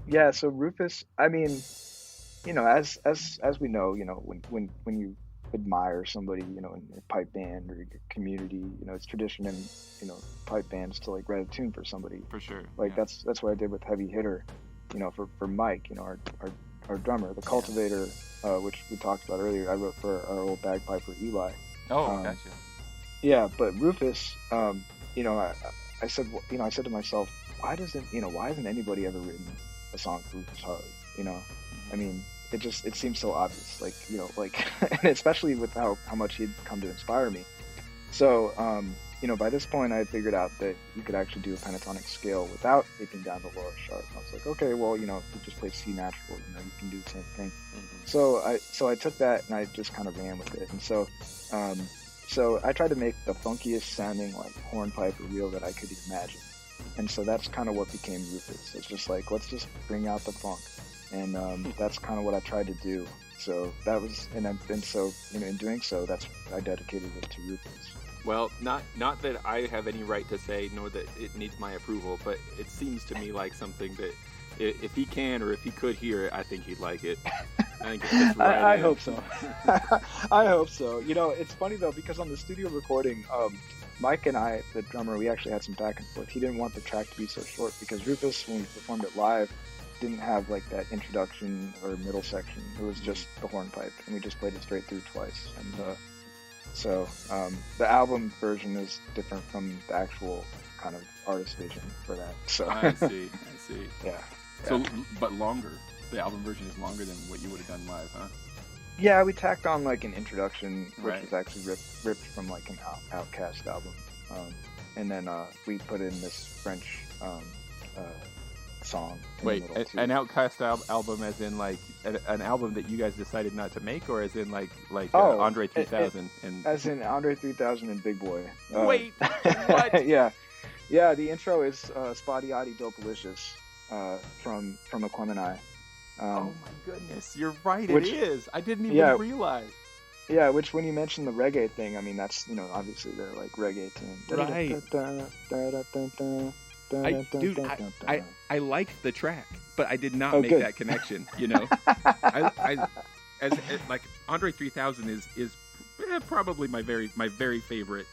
yeah. So Rufus, I mean, as we know, when you admire somebody, in your pipe band or your community, it's tradition in, pipe bands to like write a tune for somebody. For sure. Like Yeah. that's what I did with Heavy Hitter, for Mike, our drummer, the Yeah. cultivator, which we talked about earlier. I wrote for our old bagpiper Eli. Oh, Um, gotcha. yeah, but Rufus, I said, I said to myself, why hasn't anybody ever written a song for Rufus Harley? I Hmm. mean, it seems so obvious, like, and especially with how much he'd come to inspire me. So, by this point, I had figured out that you could actually do a pentatonic scale without taking down the lower sharp. I was like, okay, well, if you just play C natural, you can do the same thing. Hmm. So I took that and I just kind of ran with it. And so I tried to make the funkiest sounding like hornpipe or reel that I could imagine. And so that's kind of what became Rufus. It's just like, let's just bring out the funk. And that's kind of what I tried to do. So that was, and so, in doing so, I dedicated it to Rufus. Well, not that I have any right to say, nor that it needs my approval, but it seems to me like something that if he can or if he could hear it, I think he'd like it. I think it fits right I in. hope so. I hope so. It's funny though, because on the studio recording, Mike and I, the drummer, we actually had some back and forth. He didn't want the track to be so short because Rufus, when we performed it live, didn't have like that introduction or middle section. It was just the hornpipe, and we just played it straight through twice. And so the album version is different from the actual kind of artist vision for that. So I see. yeah. So, but longer. The album version is longer than what you would have done live, huh? Yeah, we tacked on like an introduction, which Right. was actually ripped from like an Outcast album. and then we put in this French song in Wait, the middle too. an Outcast album, as in like an album that you guys decided not to make, or as in like Andre 3000 and as in Andre 3000 and Big Boy. Wait, what? Yeah, the intro is Spotty Oddie Dopalicious from Aquemini. Oh my goodness, you're right. Which, it is. I didn't even realize. Yeah, which when you mentioned the reggae thing, I mean that's obviously they're like reggae tune. Right. I liked the track, but I did not make good. that connection. I like Andre 3000 is probably my very favorite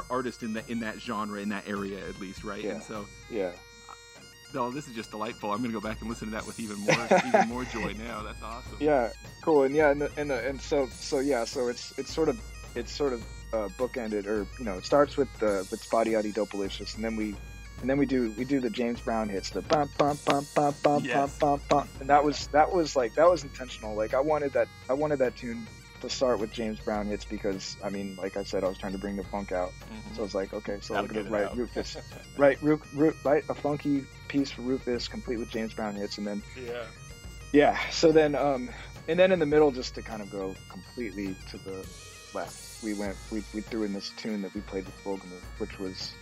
artist in that genre, in that area at least, right? Yeah. And so yeah. No, this is just delightful. I'm gonna go back and listen to that with even more joy now. That's awesome. Yeah, cool. And so it's sort of bookended, or it starts with Spotty Oddie Dopalicious, and then we do the James Brown hits, the bum bum bum bum bum Yes. bum bum, and that was intentional. Like I wanted that tune to start with James Brown hits because I mean, like I said, I was trying to bring the funk out. Mm-hmm. So I was like, okay, so That'll I'm gonna get it write out. Rufus, write a funky piece for Rufus, complete with James Brown hits, and then so then and then in the middle, just to kind of go completely to the left, we threw in this tune that we played with Wolgamut, which was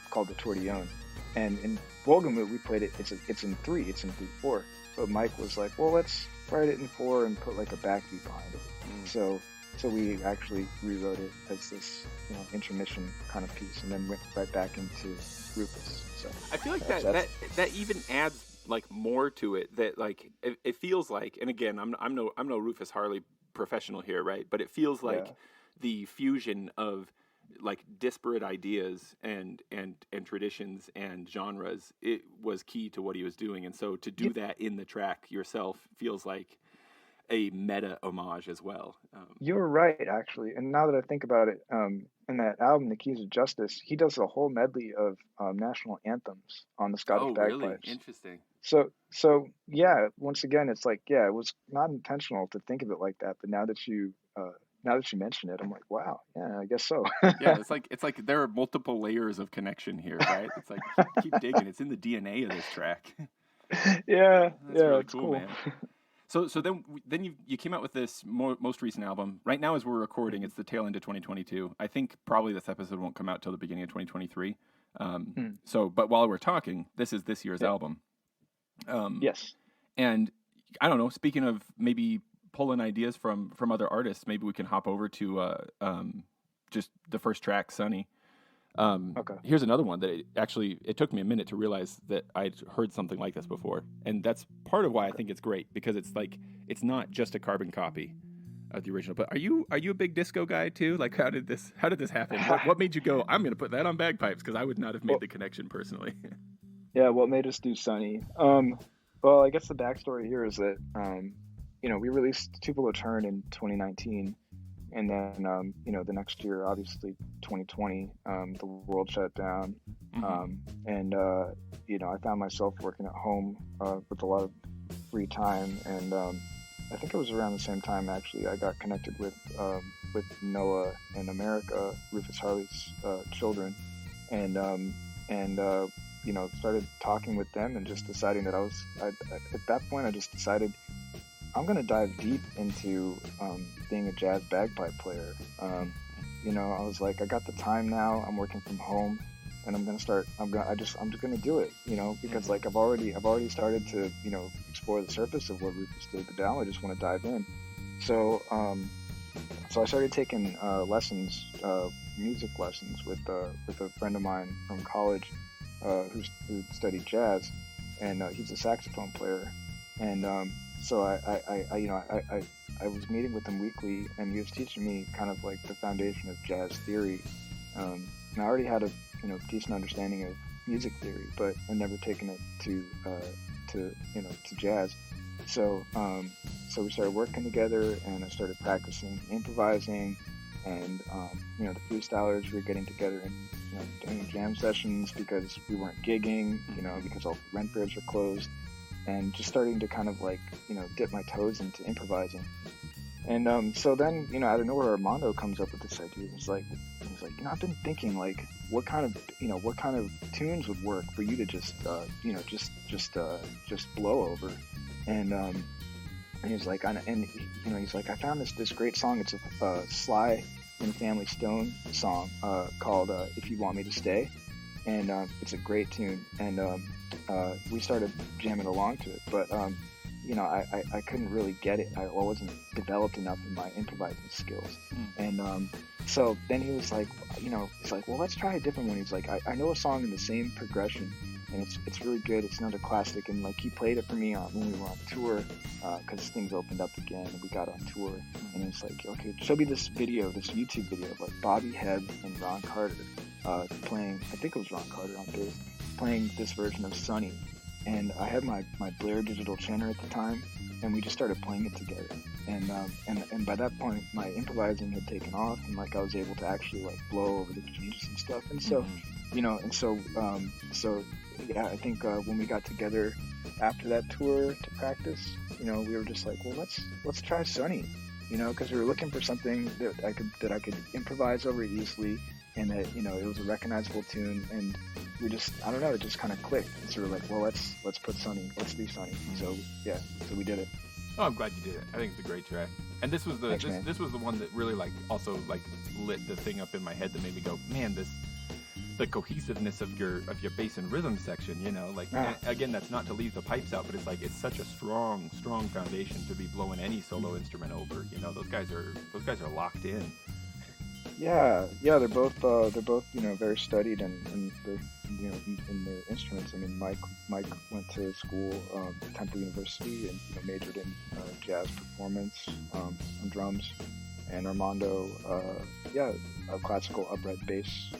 called the Tortillon, and in Wolgamut we played it. It's in 3/4, but Mike was like, well, let's write it in 4 and put like a backbeat behind it. So we actually rewrote it as this intermission kind of piece, and then went right back into Rufus. So I feel like that even adds like more to it. That like it feels like, and again, I'm no Rufus Harley professional here, right? But it feels like the fusion of like disparate ideas and traditions and genres, it was key to what he was doing. And so to do that in the track yourself feels like a meta homage as well. You're right, actually. And now that I think about it, in that album, The Keys of Justice, he does a whole medley of national anthems on the Scottish bagpipes. Really? Interesting. So yeah, once again, it's like, it was not intentional to think of it like that, but now that you mention it, I'm like, wow, yeah, I guess so. Yeah, it's like there are multiple layers of connection here, right? It's like keep digging. It's in the DNA of this track. Yeah, That's really it's cool, man. So then you came out with this most recent album. Right now, as we're recording, it's the tail end of 2022. I think probably this episode won't come out till the beginning of 2023. So, but while we're talking, this is this year's album. Yes. And I don't know. Speaking of maybe pulling ideas from other artists, maybe we can hop over to just the first track, Sunny. Okay. Here's another one that it took me a minute to realize that I'd heard something like this before, and that's part of why I think it's great, because it's like it's not just a carbon copy of the original. But are you a big disco guy too? Like how did this happen? What made you go, I'm going to put that on bagpipes? Because I would not have made the connection personally. Yeah, what made us do Sunny? Well, I guess the backstory here is that we released Tupelo Turn in 2019. And then, the next year, obviously, 2020, the world shut down. And I found myself working at home with a lot of free time. And I think it was around the same time, actually, I got connected with Noah and America, Rufus Harley's children. And started talking with them and just deciding that at that point, I just decided I'm going to dive deep into being a jazz bagpipe player. I was like, I got the time now. I'm working from home, and I'm just going to do it. Because like I've already started to explore the surface of what Rufus did, but now I just want to dive in. So I started taking music lessons with a friend of mine from college who studied jazz, and he's a saxophone player, and so I was meeting with him weekly, and he was teaching me kind of like the foundation of jazz theory. And I already had a decent understanding of music theory, but I'd never taken it to jazz. So we started working together, and I started practicing improvising, and the Freestylers were getting together and doing jam sessions because we weren't gigging, because all the rent fairs were closed. And just starting to kind of like, dip my toes into improvising. And so then, out of nowhere, Armando comes up with this idea. He's like, he's like, I've been thinking like what kind of tunes would work for you to just blow over, and he's like, he's like, I found this great song. It's a Sly and Family Stone song called "If You Want Me to Stay," and it's a great tune, and we started jamming along to it, but I couldn't really get it. I wasn't developed enough in my improvising skills. And so then he was like, he's like, well, let's try a different one. He's like, I know a song in the same progression, and it's really good. It's another classic. And like he played it for me when we were on tour, because things opened up again and we got on tour. And it's like, okay, show me this YouTube video of like Bobby Hebb and Ron Carter playing, I think it was Ron Carter on bass, playing this version of Sunny. And I had my Blair digital chanter at the time, and we just started playing it together. And by that point, my improvising had taken off, and like I was able to actually like blow over the keys and stuff. And so, so yeah, I think when we got together after that tour to practice, we were just like, well, let's try Sunny, because we were looking for something that I could improvise over easily, and that it was a recognizable tune, and we just, I don't know, it just kind of clicked. And so we're like, well, let's put Sunny, let's do Sunny. So yeah, so we did it. Oh, I'm glad you did it. I think it's a great track. And this was this was the one that really like also like lit the thing up in my head that made me go, man, the cohesiveness of your bass and rhythm section, like again, that's not to leave the pipes out, but it's like it's such a strong foundation to be blowing any solo instrument over. Those guys are locked in. Yeah, they're both very studied and they're in their instruments. I mean, Mike went to school at Temple University and majored in jazz performance on drums, and Armando, a classical upright bass,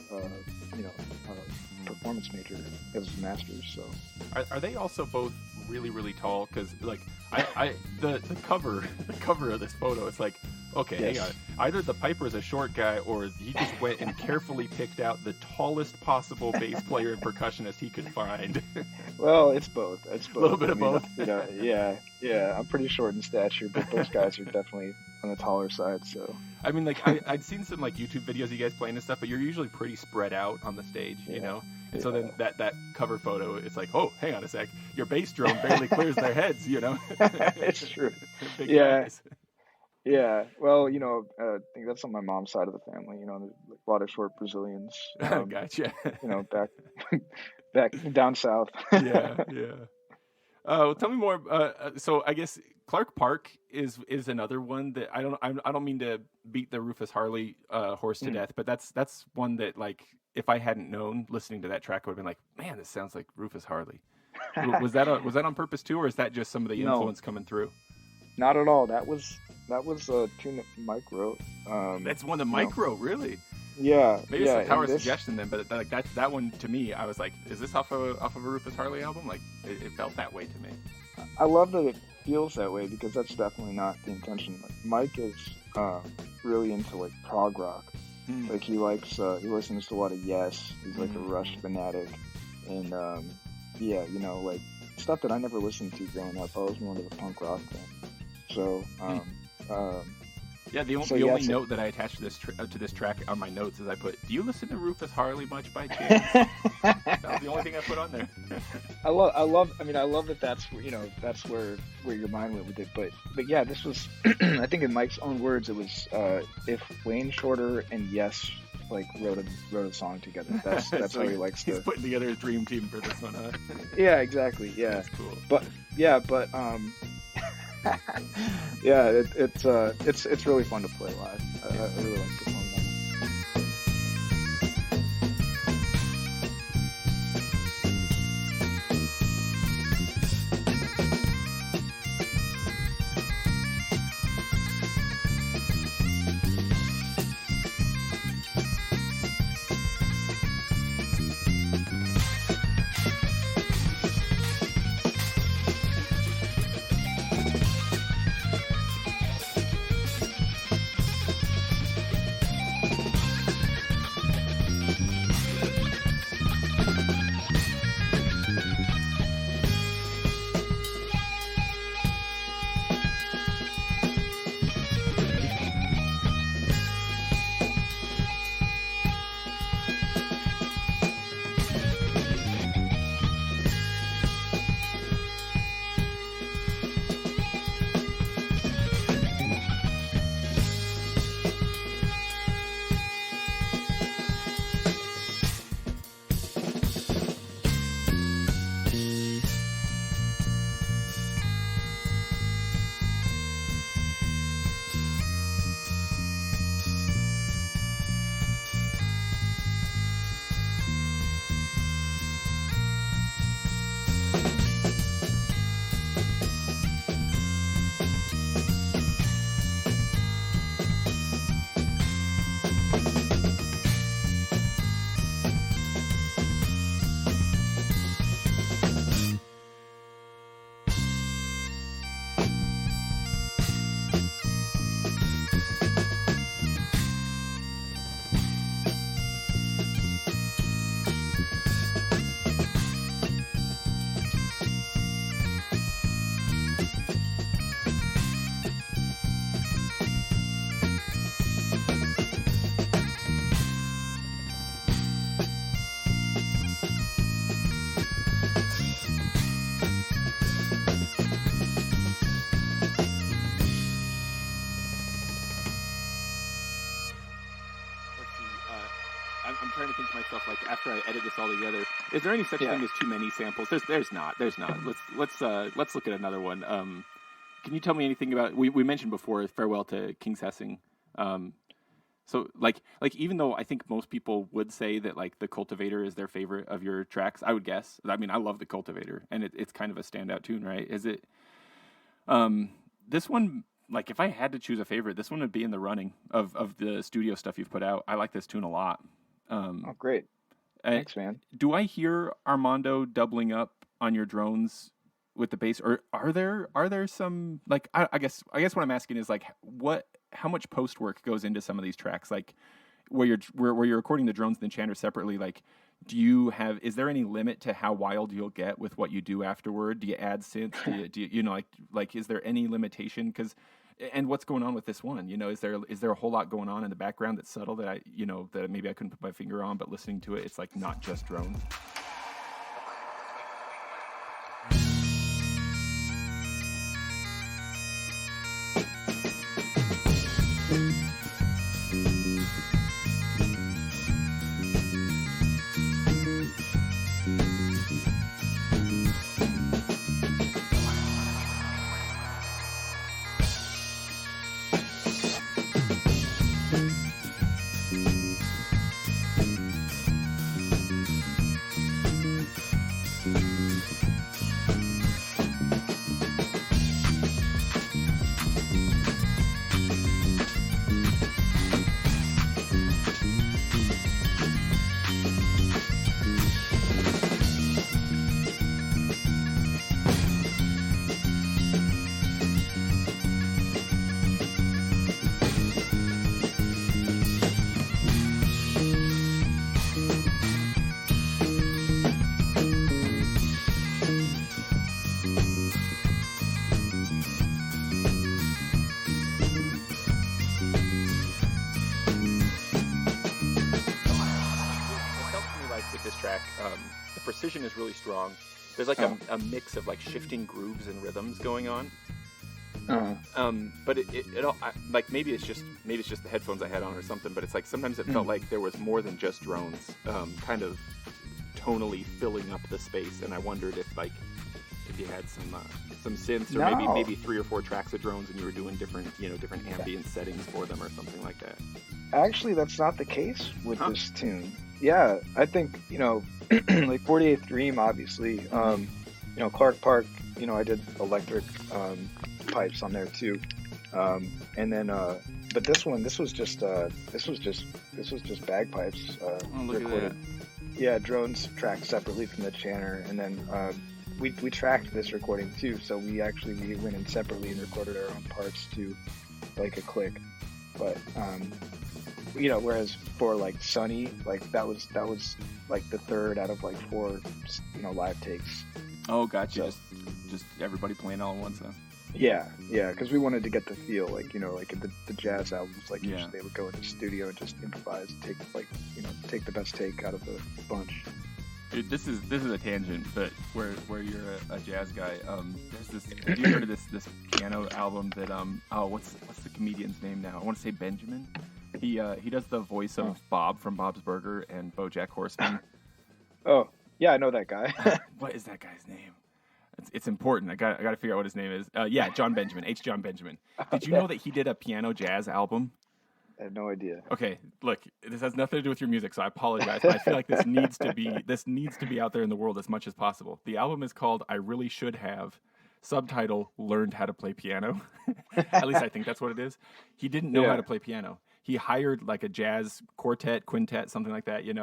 performance major as his master's. So, are they also both really, really tall? Because like the cover of this photo, it's like, okay, yes. Hang on. Either the piper is a short guy, or he just went and carefully picked out the tallest possible bass player and percussionist he could find. Well, it's both. A little bit of both. Yeah. I'm pretty short in stature, but those guys are definitely on the taller side. So, I mean, like I'd seen some like YouTube videos of you guys playing and stuff, but you're usually pretty spread out on the stage, And so then that cover photo, it's like, oh, hang on a sec, your bass drum barely clears their heads, It's true. Big Yeah. guys. Yeah, well, I think that's on my mom's side of the family. There's a lot of short Brazilians. Gotcha. Back down south. Yeah. Well, tell me more. So I guess Clark Park is another one that I don't mean to beat the Rufus Harley horse to death, but that's one that like if I hadn't known listening to that track, I would have been like, man, this sounds like Rufus Harley. Was that on purpose too, or is that just some of the influence coming through? Not at all. That was a tune that Mike wrote. That's one that Mike wrote, really? Yeah. Maybe it's a Tower Suggestion then, but like that one to me, I was like, is this off of a Rufus Harley album? Like it felt that way to me. I love that it feels that way because that's definitely not the intention. Like, Mike is really into like prog rock. Like he listens to a lot of Yes. He's like a Rush fanatic, and like stuff that I never listened to growing up. I was more of a punk rock fan. So, the only note that I attached to this track on my notes is I put, "Do you listen to Rufus Harley much by chance?" That was the only thing I put on there. I love that that's where your mind went with it. But yeah, this was I think in Mike's own words, it was if Wayne Shorter and Yes like wrote a song together. That's so how he likes he's putting together his dream team for this one, huh? Yeah, exactly. Yeah, that's cool. But it's really fun to play live. I really like performing live. I'm trying to think to myself, like, after I edit this all together, is there any such thing as too many samples? There's not. Let's look at another one. Can you tell me anything about? We mentioned before Farewell to King Sessing. So like even though I think most people would say that like the Cultivator is their favorite of your tracks, I would guess. I mean, I love the Cultivator, and it's kind of a standout tune, right? Is it? This one, like, if I had to choose a favorite, this one would be in the running of the studio stuff you've put out. I like this tune a lot. Oh, great! Thanks, man. Do I hear Armando doubling up on your drones with the bass, or are there some, like, I guess what I'm asking is like how much post work goes into some of these tracks, like where you're recording the drones and the chanter separately? Like, is there any limit to how wild you'll get with what you do afterward? Do you add synths? Do you know, like is there any limitation? And what's going on with this one? You know, is there a whole lot going on in the background that's subtle that that maybe I couldn't put my finger on, but listening to it, it's like not just drones. The precision is really strong. There's like a mix of like shifting grooves and rhythms going on. But it all, like maybe it's just the headphones I had on or something. But it's like sometimes it felt like there was more than just drones, kind of tonally filling up the space. And I wondered if you had some synths, or maybe 3 or 4 tracks of drones, and you were doing different ambient settings for them or something like that. Actually, that's not the case with this tune. Yeah, I think, like 48th Dream, obviously, Clark Park, I did electric pipes on there too. And then, but this was just bagpipes, recorded. Yeah, drones tracked separately from the chanter. And then, we tracked this recording too. So we went in separately and recorded our own parts to like a click. But, whereas for like Sunny, like that was like the third out of like 4, live takes. Oh, gotcha. So, just everybody playing all at once, huh? Yeah, because we wanted to get the feel, like the jazz albums, like usually they would go into the studio and just improvise, take the best take out of the bunch. Dude, this is a tangent, but where you're a jazz guy, there's this. Have you heard of this piano album that what's the comedian's name now? I want to say Benjamin. He does the voice of Bob from Bob's Burger and BoJack Horseman. Oh, yeah, I know that guy. What is that guy's name? It's important. I got to figure out what his name is. John Benjamin. John Benjamin. Did you know that he did a piano jazz album? I had no idea. Okay, look, this has nothing to do with your music, so I apologize. But I feel like this needs to be out there in the world as much as possible. The album is called "I Really Should Have." Subtitle: Learned How to Play Piano. At least I think that's what it is. He didn't know how to play piano. He hired like a jazz quartet, quintet, something like that. Maybe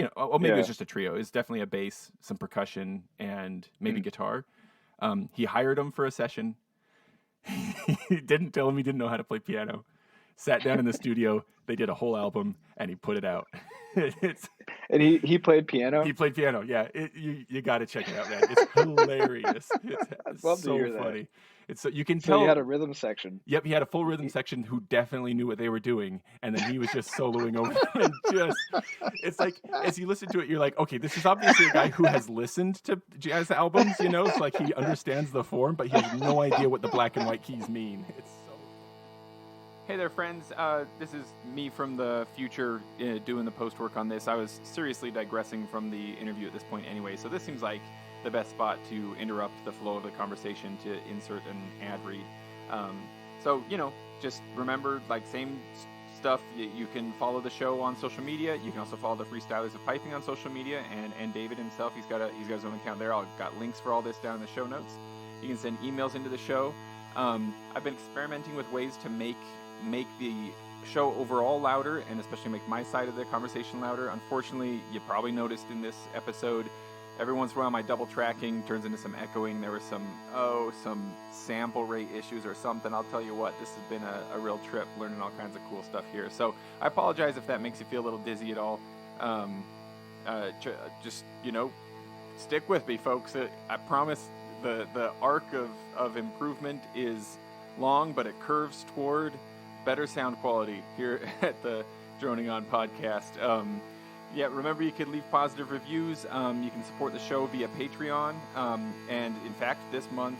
it was just a trio. It's definitely a bass, some percussion, and maybe guitar. He hired him for a session. He didn't tell him he didn't know how to play piano. Sat down in the studio. They did a whole album, and he put it out. And he played piano? He played piano, yeah. You got to check it out, man. It's hilarious. It's love so to hear funny. That. It's you can tell. So he had a rhythm section. Yep, he had a full rhythm section who definitely knew what they were doing, and then he was just soloing over them. And it's like, as you listen to it, you're like, okay, this is obviously a guy who has listened to jazz albums, It's like he understands the form, but he has no idea what the black and white keys mean. It's so... Hey there, friends. This is me from the future doing the post work on this. I was seriously digressing from the interview at this point anyway, so this seems like the best spot to interrupt the flow of the conversation to insert an ad read. So, just remember, like, same stuff. You can follow the show on social media. You can also follow the Freestylers of Piping on social media, and David himself, he's got his own account there. I've got links for all this down in the show notes. You can send emails into the show. I've been experimenting with ways to make the show overall louder, and especially make my side of the conversation louder. Unfortunately, you probably noticed in this episode, every once in a while my double tracking turns into some echoing. There was some sample rate issues or something. I'll tell you what, this has been a real trip learning all kinds of cool stuff here. So I apologize if that makes you feel a little dizzy at all. Just, stick with me, folks. I promise the arc of improvement is long, but it curves toward better sound quality here at the Droning On podcast. Remember, you can leave positive reviews. You can support the show via Patreon. And in fact, this month,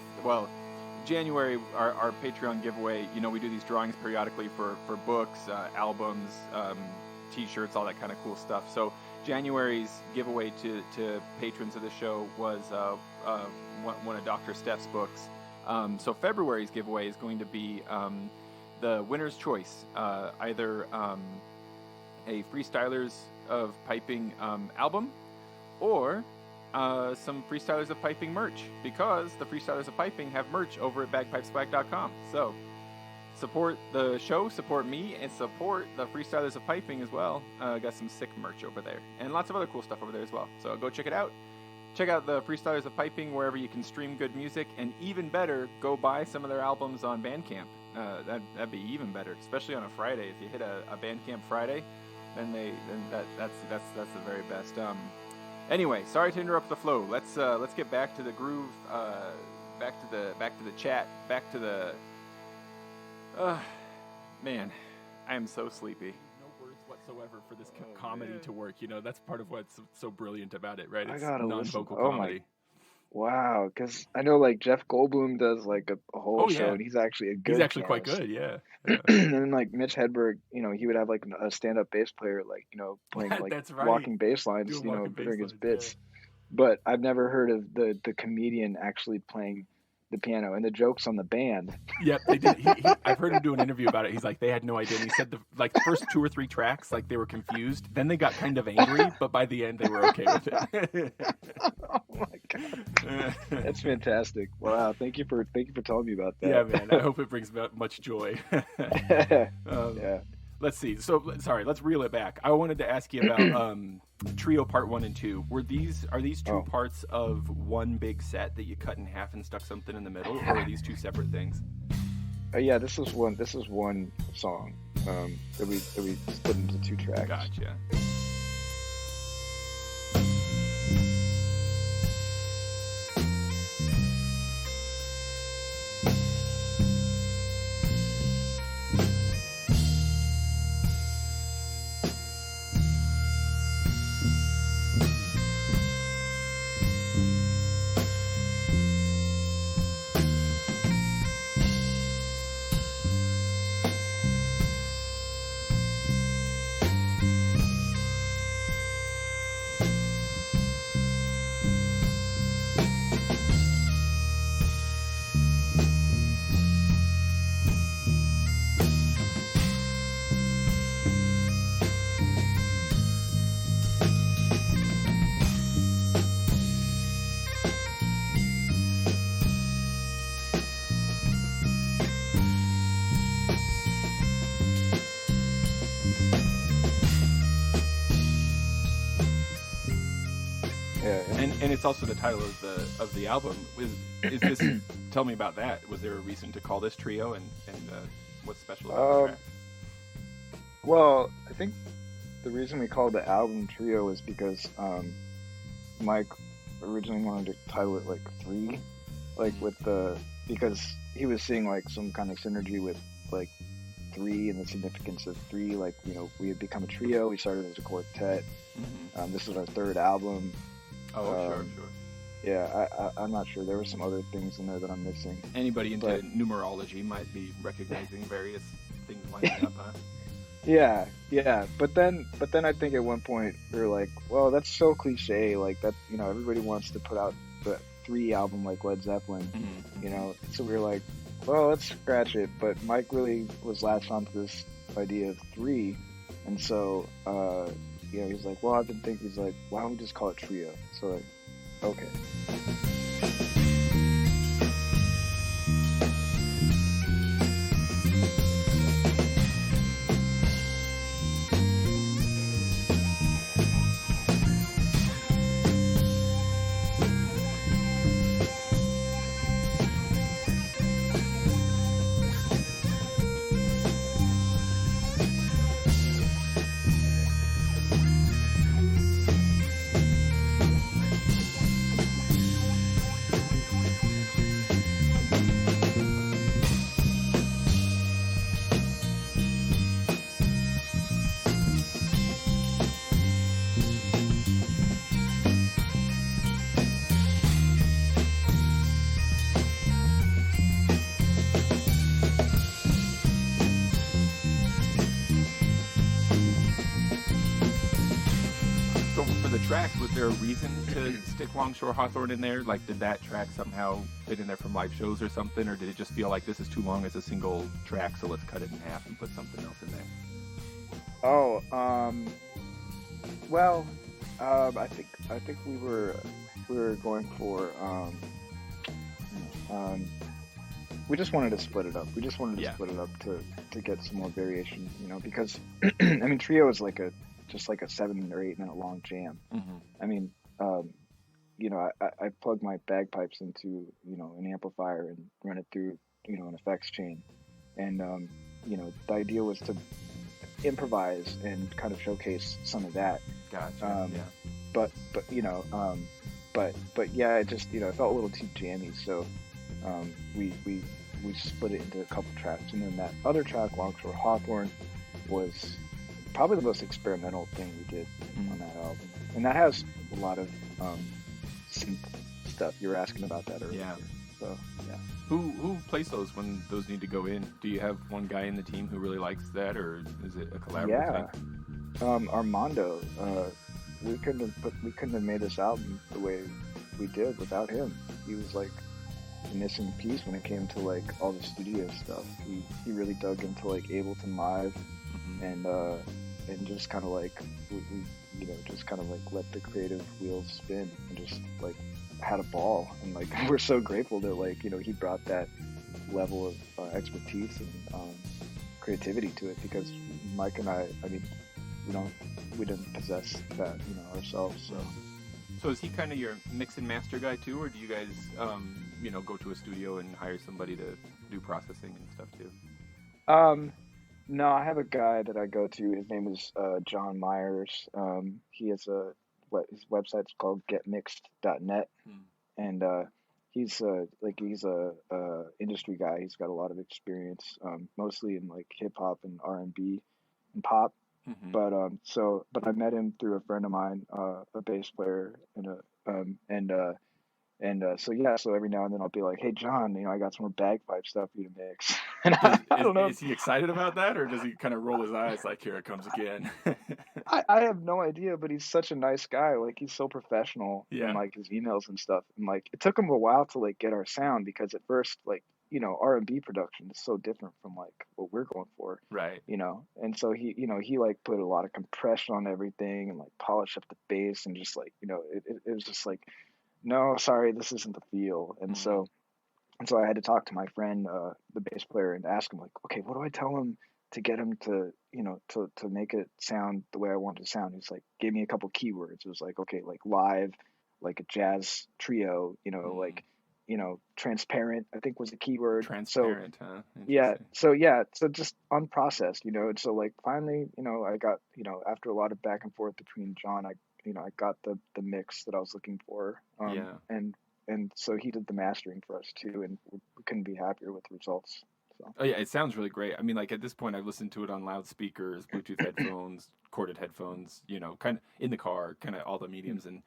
January, our Patreon giveaway, we do these drawings periodically for books, albums, t-shirts, all that kind of cool stuff. So January's giveaway to patrons of the show was one of Dr. Steph's books. So February's giveaway is going to be the winner's choice, either a Freestylers of Piping album or some Freestylers of Piping merch, because the Freestylers of Piping have merch over at bagpipeswag.com. So support the show, support me, and support the Freestylers of Piping as well. Got some sick merch over there and lots of other cool stuff over there as well. So go check it out. Check out the Freestylers of Piping wherever you can stream good music, and even better, go buy some of their albums on Bandcamp. That'd be even better, especially on a Friday. If you hit a Bandcamp Friday, then that's the very best. Anyway, sorry to interrupt the flow. Let's get back to the groove, back to the chat, back to the. Man, I am so sleepy. Whatsoever for this comedy to work. That's part of what's so brilliant about it, right? I It's gotta non-vocal listen. comedy. Wow, because I know like Jeff Goldblum does like a whole show, and he's actually He's actually quite good, yeah. And then like Mitch Hedberg, he would have like a stand-up bass player, like playing like That's right. walking bass lines, during his bits. But I've never heard of the comedian actually playing the piano, and the joke's on the band. Yep, they did. I've heard him do an interview about it. He's like, they had no idea. And he said the first 2 or 3 tracks, like they were confused. Then they got kind of angry, but by the end they were okay with it. Oh my god, that's fantastic! Wow, thank you for telling me about that. Yeah, man. I hope it brings much joy. Yeah. Let's see. So, sorry, let's reel it back. I wanted to ask you about Trio Part 1 and 2. Are these two parts of one big set that you cut in half and stuck something in the middle, or are these two separate things? Yeah, this is one song that we split into 2 tracks. Gotcha. And it's also the title of the album. Is this? Tell me about that. Was there a reason to call this Trio, and what's special about the track? Well, I think the reason we called the album Trio was because Mike originally wanted to title it like 3, because he was seeing like some kind of synergy with like 3 and the significance of 3. Like, we had become a trio. We started as a quartet. Mm-hmm. This is our 3rd album. Oh, sure. Yeah, I'm not sure. There were some other things in there that I'm missing. Anybody into numerology might be recognizing various things lining up, huh? Yeah, yeah. But then I think at one point we were like, well, that's so cliche. Like that, everybody wants to put out the 3 album like Led Zeppelin, Mm-hmm. So we were like, well, let's scratch it. But Mike really was latched onto this idea of 3, and so he's like, well, I've been thinking. He's like, why don't we just call it Trio? So like, okay. So for the tracks, was there a reason to stick Longshore Hawthorne in there? Like, did that track somehow fit in there from live shows or something, or did it just feel like this is too long as a single track, so let's cut it in half and put something else in there? Oh, well, I think we were going for we just wanted to split it up. We just wanted to Yeah. split it up to get some more variation, because I mean Trio is just like a 7 or 8 minute long jam. Mm-hmm. I mean, I plug my bagpipes into an amplifier and run it through an effects chain, and the idea was to improvise and kind of showcase some of that. Gotcha. Yeah. But yeah, it just it felt a little too jammy, so we split it into a couple tracks, and then that other track, Longshore Hawthorne, was probably the most experimental thing we did on that album, and that has a lot of synth stuff. You were asking about that earlier. Yeah. So yeah. Who plays those when those need to go in? Do you have one guy in the team who really likes that, or is it a collaborative thing? Armando. We couldn't have made this album the way we did without him. He was like the missing piece when it came to like all the studio stuff. He really dug into like Ableton Live, and just kind of like we just kind of like let the creative wheels spin and just like had a ball, and like we're so grateful that like he brought that level of expertise and creativity to it, because Mike and I mean we didn't possess that ourselves. So is he kind of your mix and master guy too, or do you guys go to a studio and hire somebody to do processing and stuff too? No, I have a guy that I go to. His name is John Myers. He has his website's called getmixed.net, and he's a industry guy. He's got a lot of experience, mostly in like hip hop and R&B and pop. Mm-hmm. But I met him through a friend of mine, a bass player, so every now and then I'll be like, hey John, I got some more bagpipe stuff for you to mix. And I don't know. Is he excited about that, or does he kind of roll his eyes like, here it comes again? I have no idea, but he's such a nice guy. Like he's so professional in like his emails and stuff. And like it took him a while to like get our sound, because at first like R&B production is so different from like what we're going for. Right. And so he like put a lot of compression on everything and like polished up the bass, and just like it was just like, no, sorry, this isn't the feel. And so I had to talk to my friend, the bass player, and ask him like, okay, what do I tell him to get him to to make it sound the way I want it to sound? He's like, gave me a couple keywords. It was like, okay, like live, like a jazz trio, like transparent, I think was the keyword. Transparent, huh? So just unprocessed, and so like finally, I got, after a lot of back and forth between John, I got the mix that I was looking for. And so he did the mastering for us too, and we couldn't be happier with the results. So. Oh yeah, it sounds really great. I mean, like at this point, I've listened to it on loudspeakers, Bluetooth headphones, corded headphones, kind of in the car, kind of all the mediums, and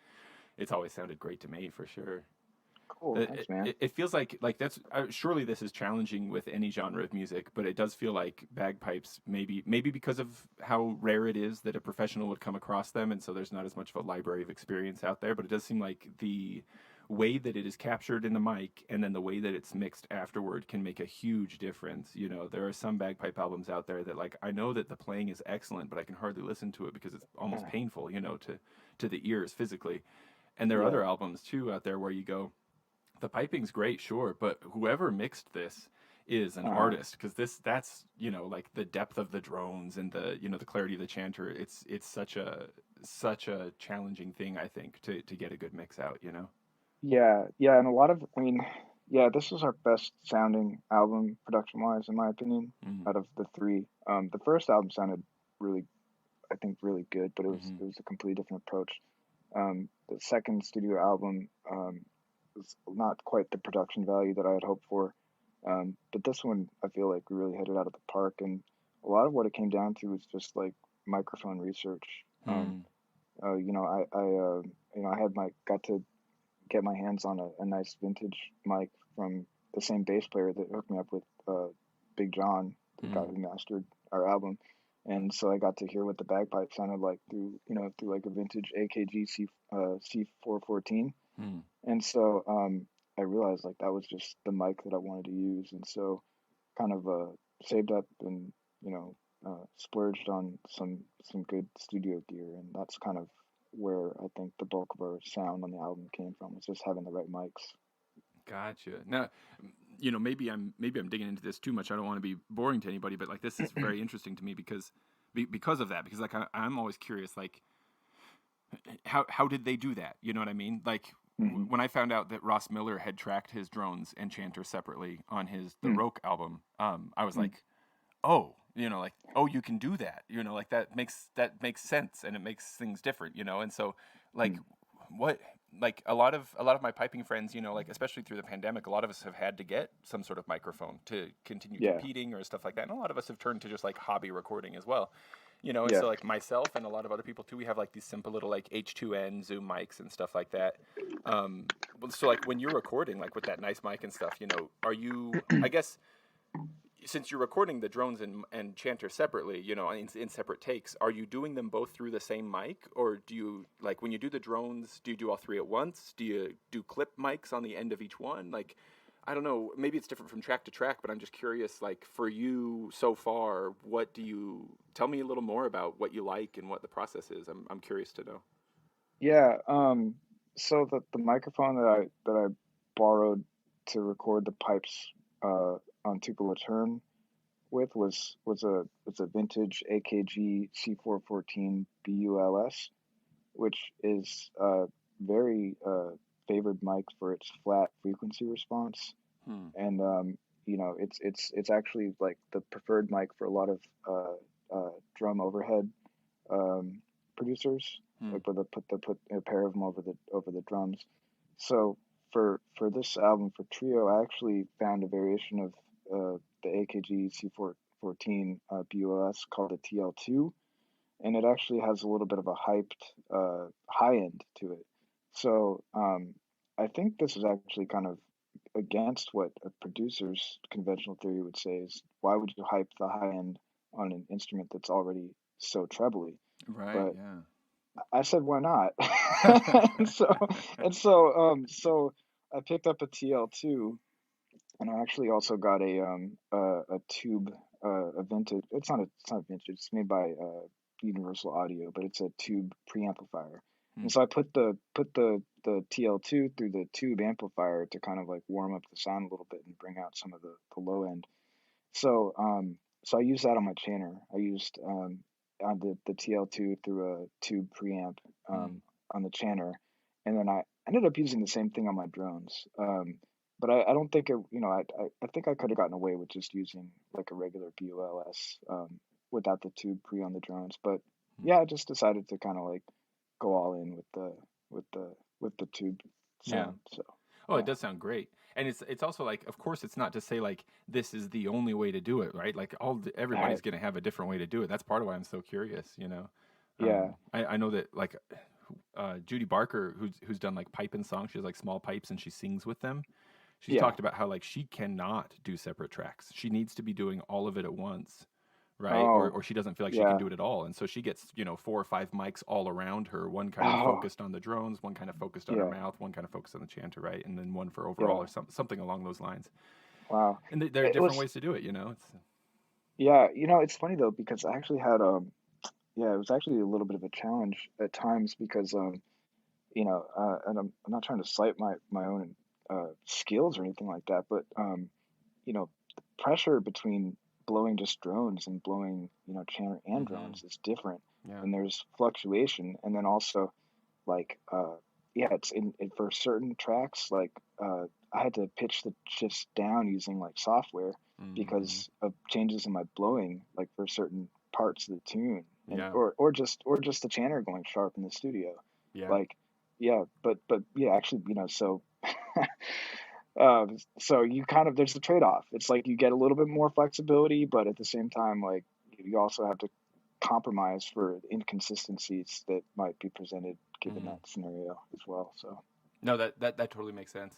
it's always sounded great to me for sure. Cool. Thanks, man. It feels like that's surely this is challenging with any genre of music, but it does feel like bagpipes maybe because of how rare it is that a professional would come across them, and so there's not as much of a library of experience out there. But it does seem like the way that it is captured in the mic and then the way that it's mixed afterward can make a huge difference. You know, there are some bagpipe albums out there that like I know that the playing is excellent, but I can hardly listen to it because it's almost painful, you know, to the ears physically. And there are other albums too out there where you go, the piping's great, sure, but whoever mixed this is an artist, because that's you know, like the depth of the drones and the, you know, the clarity of the chanter. It's such a challenging thing, I think, to get a good mix out, you know. Yeah, yeah, and a lot of, I mean, yeah, this was our best sounding album production-wise, in my opinion, Mm-hmm. out of the three. The first album sounded really, I think, really good, but Mm-hmm. it was a completely different approach. The second studio album was not quite the production value that I had hoped for, but this one I feel like we really hit it out of the park, and a lot of what it came down to was just like microphone research. Mm. You know, you know, got to get my hands on a nice vintage mic from the same bass player that hooked me up with Big John, the guy Mm. who mastered our album. And so I got to hear what the bagpipe sounded like through like a vintage AKG C414. Mm. And so I realized like that was just the mic that I wanted to use. And so kind of saved up and you know splurged on some good studio gear, and that's kind of where I think the bulk of our sound on the album came from, was just having the right mics. Gotcha. Now, you know, maybe I'm digging into this too much. I don't want to be boring to anybody, but like this is very interesting to me because of that. Because like I'm always curious, like how did they do that? You know what I mean? Like Hmm. when I found out that Ross Miller had tracked his drones and chanter separately on the Mm. Roke album, I was Mm. like, oh, you know, like, oh, you can do that, you know, like that makes sense, and it makes things different, you know. And so like Mm. what like a lot of my piping friends, you know, like especially through the pandemic, a lot of us have had to get some sort of microphone to continue Yeah, competing or stuff like that, and a lot of us have turned to just like hobby recording as well, you know. And yeah, so like myself and a lot of other people too, we have like these simple little like H2N Zoom mics and stuff like that. So like when you're recording like with that nice mic and stuff, you know, are you, I guess, since you're recording the drones and chanter separately, you know, in separate takes, are you doing them both through the same mic, or do you, like when you do the drones, do you do all three at once? Do you do clip mics on the end of each one? Like, I don't know, maybe it's different from track to track, but I'm just curious, like for you so far, what do you, tell me a little more about what you like and what the process is. I'm curious to know. yeah. So the microphone that I borrowed to record the pipes on Tupelo Turn with was it's a vintage AKG C414 BULS, which is a very favored mic for its flat frequency response. Hmm. And you know, it's actually like the preferred mic for a lot of drum overhead um, producers, Hmm. like where they put a pair of them over the drums. So for this album for trio, I actually found a variation of the AKG C414 BOS called a TL2, and it actually has a little bit of a hyped high end to it. So I think this is actually kind of against what a producer's conventional theory would say, is why would you hype the high end on an instrument that's already so trebly? Right. But Yeah. I said, why not? and so so I picked up a TL2, and I actually also got a tube a vintage. It's not vintage. It's made by Universal Audio, but it's a tube preamplifier. Hmm. And so I put the TL2 through the tube amplifier to kind of like warm up the sound a little bit and bring out some of the low end. So so I used that on my chanter. I used on the TL2 through a tube preamp Hmm. on the chanter, and then I ended up using the same thing on my drones. But I don't think it, you know, I think I could have gotten away with just using like a regular BOLS without the tube pre on the drones. But Hmm. yeah, I just decided to kind of like go all in with the with the tube Yeah. sound. So Oh, it yeah, does sound great. And it's also like, of course, it's not to say like this is the only way to do it, right? Like everybody's right, going to have a different way to do it. That's part of why I'm so curious, you know. yeah, I know that like Judy Barker, who's done like piping songs. She has like small pipes and she sings with them. She's Yeah. talked about how like she cannot do separate tracks. She needs to be doing all of it at once, right? Oh, Or she doesn't feel like she can yeah. do it at all. And so she gets, 4 or 5 mics all around her, one kind of Oh, focused on the drones, one kind of focused on her yeah. mouth, one kind of focused on the chanter, right? And then one for Yeah. overall or something along those lines. Wow. And there are It different was, ways to do it, It's yeah, it's funny though, because I actually had, yeah, it was actually a little bit of a challenge at times because, and I'm not trying to cite my own skills or anything like that, but the pressure between blowing just drones and blowing, chanter and hmm drones is different, Yeah. and there's fluctuation, and then also like yeah, it's for certain tracks like I had to pitch the shifts down using like software hmm because of changes in my blowing, like for certain parts of the tune, and Yeah. or just the chanter going sharp in the studio, Yeah. like yeah, but yeah, actually, so so you kind of there's a trade-off. It's like you get a little bit more flexibility, but at the same time, like you also have to compromise for inconsistencies that might be presented given hmm that scenario as well. So No, that totally makes sense.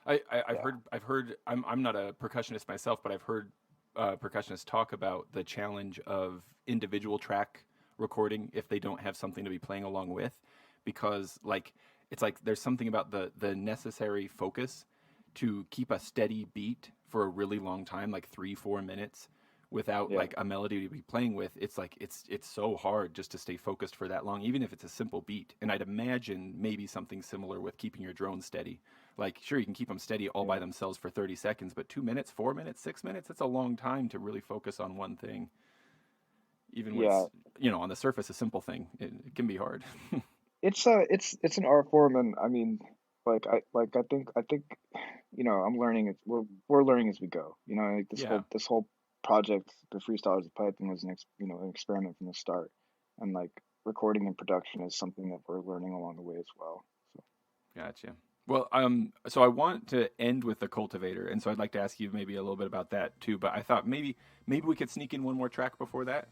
I've yeah, heard I'm not a percussionist myself, but I've heard percussionists talk about the challenge of individual track recording if they don't have something to be playing along with, because like it's like there's something about the necessary focus to keep a steady beat for a really long time, like 3-4 minutes, without yeah, like a melody to be playing with. It's like it's so hard just to stay focused for that long, even if it's a simple beat. And I'd imagine maybe something similar with keeping your drone steady. Like sure, you can keep them steady all yeah, by themselves for 30 seconds, but 2 minutes, 4 minutes, 6 minutes, it's a long time to really focus on one thing, even when yeah. it's on the surface a simple thing. It can be hard. It's an art form, and I mean, I think I'm learning it. We're learning as we go. Like Yeah. this whole project, the Freestylers of Piping, was an experiment from the start, and like recording and production is something that we're learning along the way as well. So Gotcha. Well, so I want to end with the cultivator, and so I'd like to ask you maybe a little bit about that too. But I thought maybe we could sneak in one more track before that.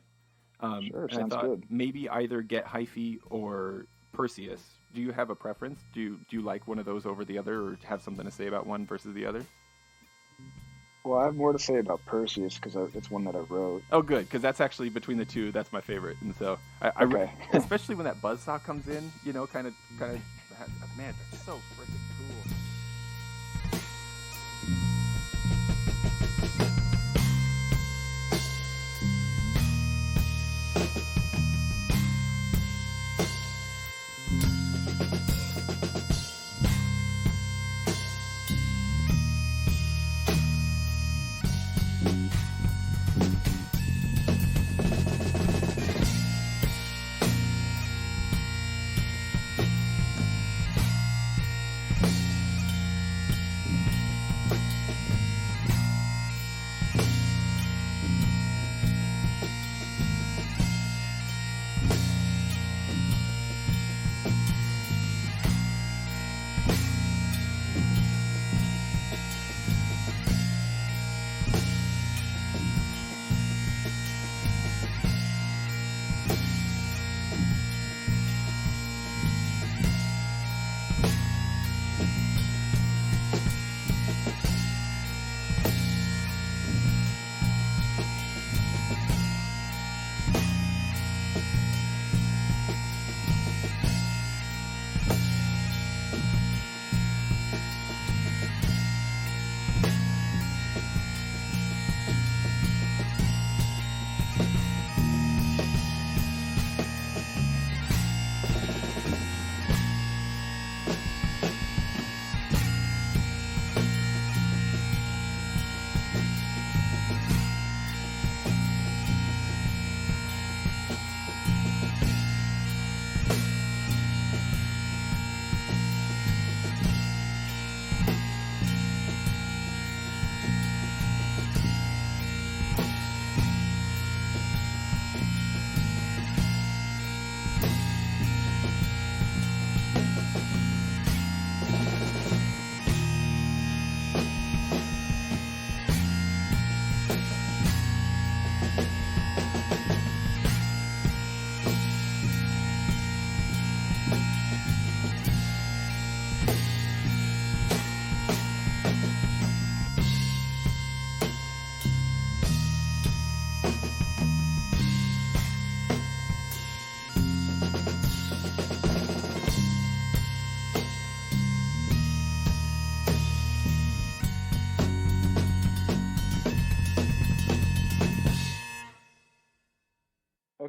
sure, And I sounds thought good. maybe either get Hyphy or Perseus. Do you have a preference? Do you like one of those over the other, or have something to say about one versus the other? Well, I have more to say about Perseus because it's one that I wrote. Oh, good, because that's actually between the two. That's my favorite, and so Okay. especially when that buzzsaw comes in, kind of, man, that's so freaking cool.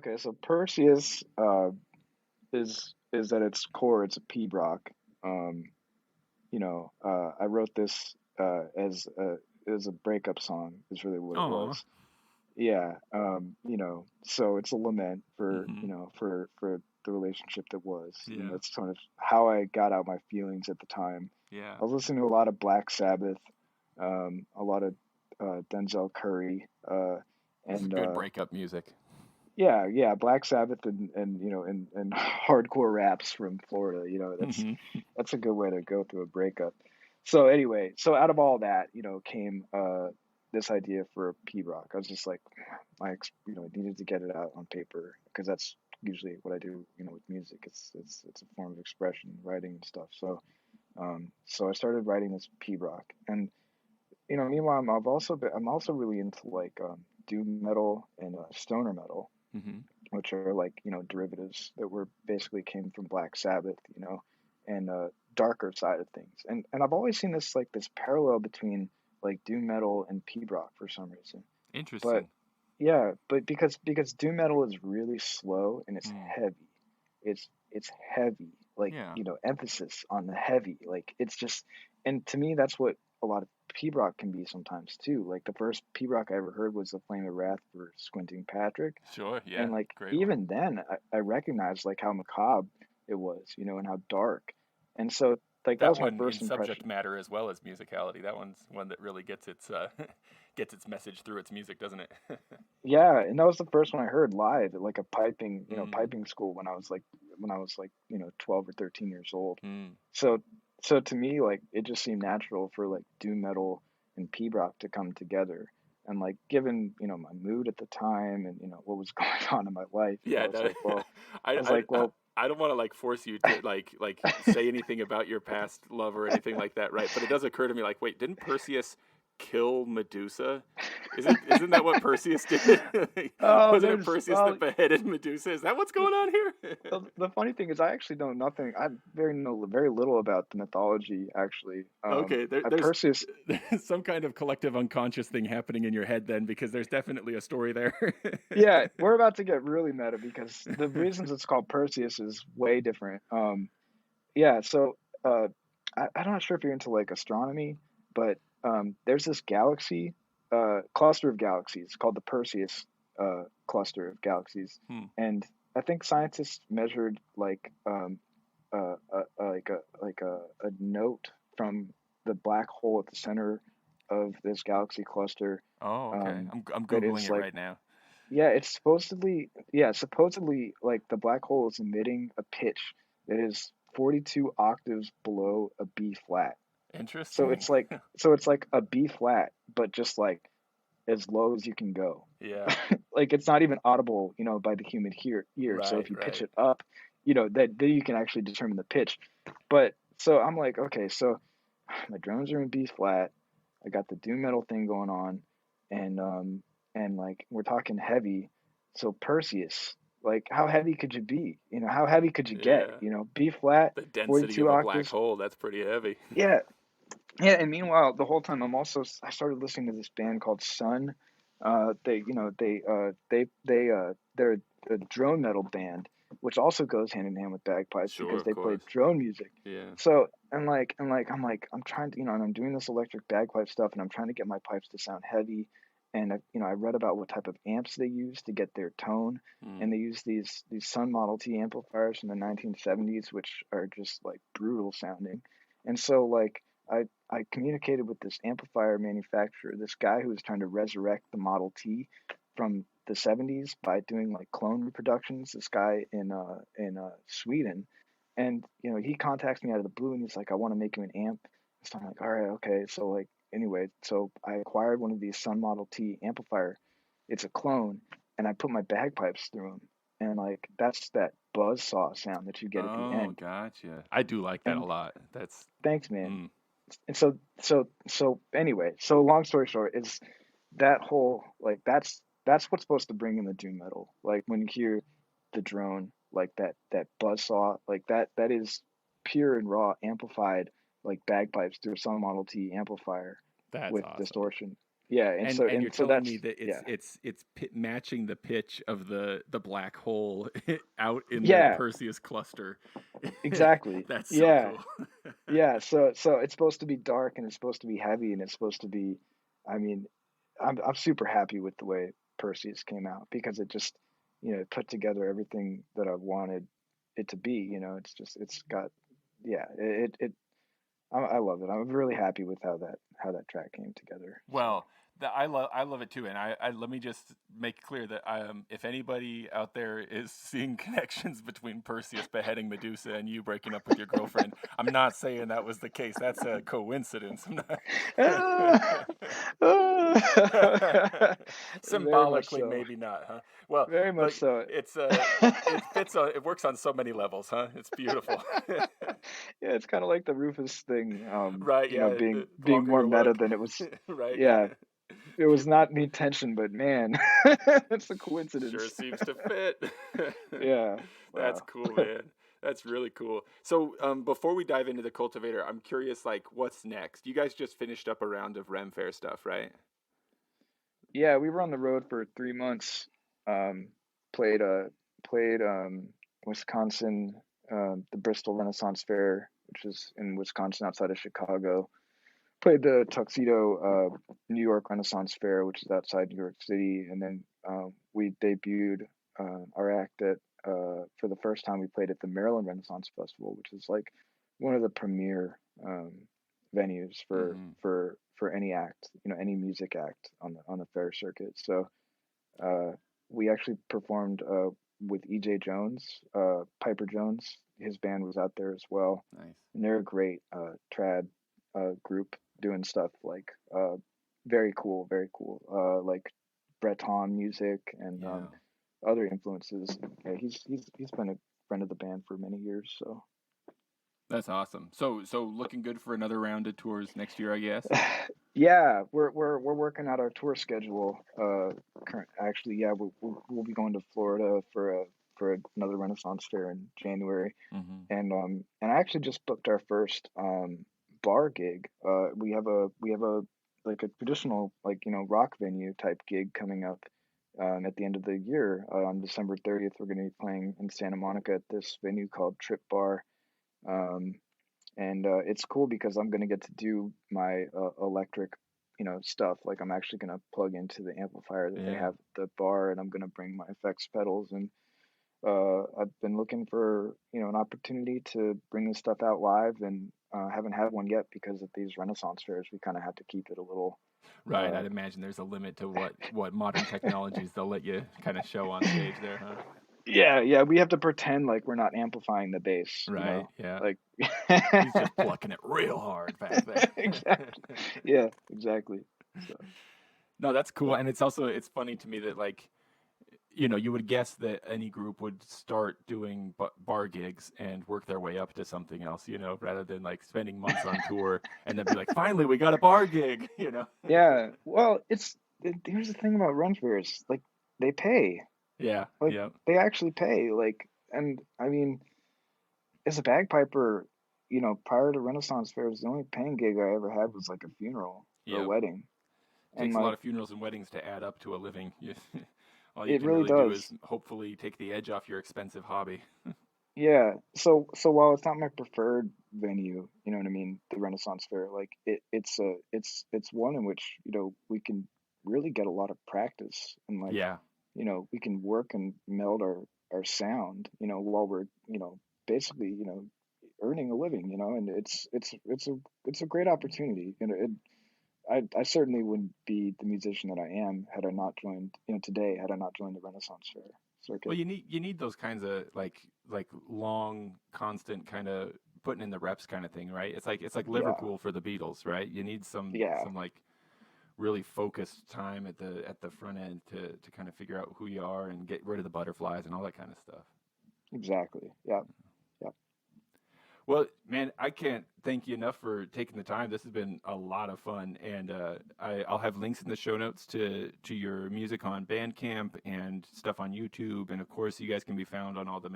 Okay, so Perseus is at its core, it's a P-rock. Um, I wrote this as a breakup song. Is really what it Oh. was. Yeah. So it's a lament for Mm-hmm. for the relationship that was. Yeah. It's sort of how I got out my feelings at the time. Yeah. I was listening to a lot of Black Sabbath, a lot of Denzel Curry, This is and good breakup music. yeah, Black Sabbath and and hardcore raps from Florida. Mm-hmm. That's a good way to go through a breakup. So anyway, so out of all that, came this idea for P-Rock. I was just like, I needed to get it out on paper because that's usually what I do, with music. It's a form of expression, writing and stuff. So I started writing this P-Rock, and meanwhile, I'm also really into like doom metal and stoner metal, Mm-hmm. which are like derivatives that were basically came from Black Sabbath, and darker side of things. And I've always seen this parallel between like doom metal and P rock for some reason. But Interesting. yeah, but because doom metal is really slow and it's Mm. heavy. It's heavy, like Yeah. emphasis on the heavy. Like it's just, and to me that's what a lot of P rock can be sometimes too. Like the first P rock I ever heard was The Flame of Wrath for Squinting Patrick, Sure. and Yeah. like Great one. even then I recognized like how macabre it was, and how dark. And so like that That was my one in first subject impression. matter as well as musicality. That one's one that really gets its gets its message through its music, doesn't it? Yeah, and that was the first one I heard live at like a Mm. piping school when I was like, 12 or 13 years old. Mm. So so to me like it just seemed natural for like doom metal and P-rock to come together. And like given, my mood at the time and what was going on in my life, Yeah. No, I was like, well, I don't want to like force you to like say anything about your past love or anything like that, right? But it does occur to me like, wait, didn't Perseus kill Medusa? Isn't that what Perseus did? oh, Wasn't it there's Perseus that beheaded Medusa? Is that what's going on here? the funny thing is I actually know nothing. I know very little about the mythology actually. Okay, I Perseus there's some kind of collective unconscious thing happening in your head then, because there's definitely a story there. Yeah, we're about to get really meta because the reasons it's called Perseus is way different. Yeah, so uh, I'm not sure if you're into like astronomy, but there's this galaxy, cluster of galaxies called the Perseus cluster of galaxies, Hmm. and I think scientists measured like a note from the black hole at the center of this galaxy cluster, Oh, okay. um, I'm that googling is it like right now. yeah, it's supposedly like the black hole is emitting a pitch that is 42 octaves below a B flat. So Interesting. it's like a B flat, but just like as low as you can go. Yeah. Like it's not even audible, by the human ear. So Right. if you pitch Right. it up, that then you can actually determine the pitch. But so I'm like, okay, so my drums are in B flat. I got the doom metal thing going on, and like we're talking heavy. So Perseus, like how heavy could you be? How heavy could you get? Yeah. B flat, The density 42 of a black octaves. hole, that's pretty heavy. Yeah, yeah. And meanwhile, the whole time I started listening to this band called Sun. They're a drone metal band, which also goes hand in hand with bagpipes Sure, because of they play course. drone music. Yeah. So I'm trying to, and I'm doing this electric bagpipe stuff, and I'm trying to get my pipes to sound heavy. And I read about what type of amps they use to get their tone, Mm. and they use these Sun Model T amplifiers from the 1970s, which are just like brutal sounding. And so like I communicated with this amplifier manufacturer, this guy who was trying to resurrect the Model T from the 70s by doing like clone reproductions. This guy in Sweden, and he contacts me out of the blue, and he's like, I want to make you an amp. So I'm like, all right, okay. So like anyway, so I acquired one of these Sun Model T amplifier. It's a clone, and I put my bagpipes through them, and like that's that buzz saw sound that you get at the Oh, end. gotcha. I do like that a And lot. That's thanks, man. mm. And so anyway, so long story short is that whole like that's what's supposed to bring in the doom metal. Like when you hear the drone, like that buzz saw, like that is pure and raw amplified like bagpipes through a Sun Model T amplifier That's with awesome. distortion. Yeah, And you're and so telling me that's that yeah. it's matching the pitch of the black hole out in the Yeah, Perseus cluster. exactly. That's so Yeah. cool. Yeah, so it's supposed to be dark and it's supposed to be heavy and it's supposed to be I mean, I'm super happy with the way Perseus came out because it just, it put together everything that I wanted it to be, it's just it's got yeah, I love it. I'm really happy with how that track came together. So Well, I love it too, and I let me just make clear that if anybody out there is seeing connections between Perseus beheading Medusa and you breaking up with your girlfriend, I'm not saying that was the case. That's a coincidence. I'm Ah! Ah! Very much Symbolically, so. maybe not, huh? Well, Very much look, so. it fits on it works on so many levels, huh? It's beautiful. Yeah, it's kind of like the Rufus thing, Right? Yeah. The being longer more you meta look, than it was. right? Yeah, it was not the intention, but man, it's a Sure coincidence. seems to fit. Yeah, That's wow. cool, man. That's really cool. So, before we dive into the cultivator, I'm curious, like, what's next? You guys just finished up a round of Ren Fair stuff, right? Yeah, we were on the road for 3 months. Um, played Wisconsin, the Bristol Renaissance Fair, which is in Wisconsin outside of Chicago. Played the Tuxedo New York Renaissance Fair, which is outside New York City, and then we debuted our act at for the first time. We played at the Maryland Renaissance Festival, which is like one of the premier venues for Mm-hmm. any act, any music act on the fair circuit. So uh, we actually performed with EJ Jones, Piper Jones. His band was out there as well, Nice. and they're a great trad group doing stuff like very cool, like Breton music and Yeah. other influences. Yeah, he's been a friend of the band for many years. So That's awesome. So looking good for another round of tours next year, I guess. yeah, we're working out our tour schedule. Actually, yeah, we'll be going to Florida for another Renaissance fair in January, Mm-hmm. and I actually just booked our first bar gig. We have a like a traditional like rock venue type gig coming up at the end of the year on December 30th. We're going to be playing in Santa Monica at this venue called Trip Bar. Um, and it's cool because I'm gonna get to do my electric, stuff. Like I'm actually gonna plug into the amplifier that they Yeah. have at the bar, and I'm gonna bring my effects pedals. And I've been looking for an opportunity to bring this stuff out live, and haven't had one yet because at these Renaissance fairs we kind of have to keep it a little. Right. Uh, I'd imagine there's a limit to what modern technologies they'll let you kind of show on stage there, huh? yeah, we have to pretend like we're not amplifying the bass, Right. Yeah. like. He's just plucking it real hard back there. Exactly. Yeah, exactly. So. No, that's cool, and it's funny to me that like you would guess that any group would start doing bar gigs and work their way up to something else, rather than like spending months on tour and then be like, finally, we got a bar gig. Yeah, well, here's the thing about run fairs, like they pay, Yeah, like yeah, they actually pay, and I mean, as a bagpiper, prior to Renaissance fairs, the only paying gig I ever had was like a funeral or a yep. wedding, and Takes a lot like of funerals and weddings to add up to a living. All you it can really really do is does. hopefully take the edge off your expensive hobby. Yeah, so while it's not my preferred venue, you know what I mean, the Renaissance fair, like it's one in which we can really get a lot of practice and like Yeah, we can work and meld our sound, while we're, basically, earning a living, and it's a great opportunity. I certainly wouldn't be the musician that I am had I not joined, today, had I not joined the Renaissance Fair well, circuit. you need those kinds of like long, constant kind of putting in the reps kind of thing, right? It's like Yeah, Liverpool for the Beatles, right? You need some yeah, some like really focused time at the front end to kind of figure out who you are and get rid of the butterflies and all that kind of stuff. exactly. Yeah, yeah. Well, man, I can't thank you enough for taking the time. This has been a lot of fun, and I'll have links in the show notes to your music on Bandcamp and stuff on YouTube, and of course, you guys can be found on all the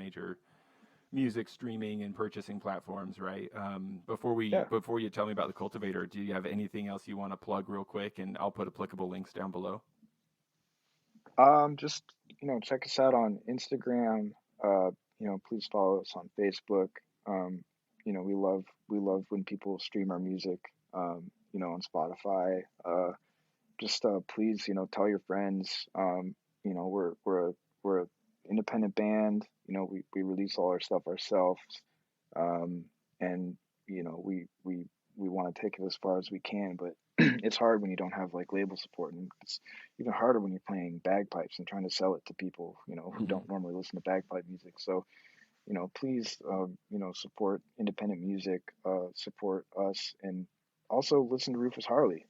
music streaming and purchasing platforms, right? Yeah. Before you tell me about the cultivator, do you have anything else you want to plug real quick? And I'll put applicable links down below. Just check us out on Instagram. Please follow us on Facebook. We love when people stream our music. On Spotify. Please, tell your friends. We're a independent band. We release all our stuff ourselves. And we want to take it as far as we can, but it's hard when you don't have like label support, and it's even harder when you're playing bagpipes and trying to sell it to people who don't normally listen to bagpipe music. So please support independent music, support us, and also listen to Rufus Harley.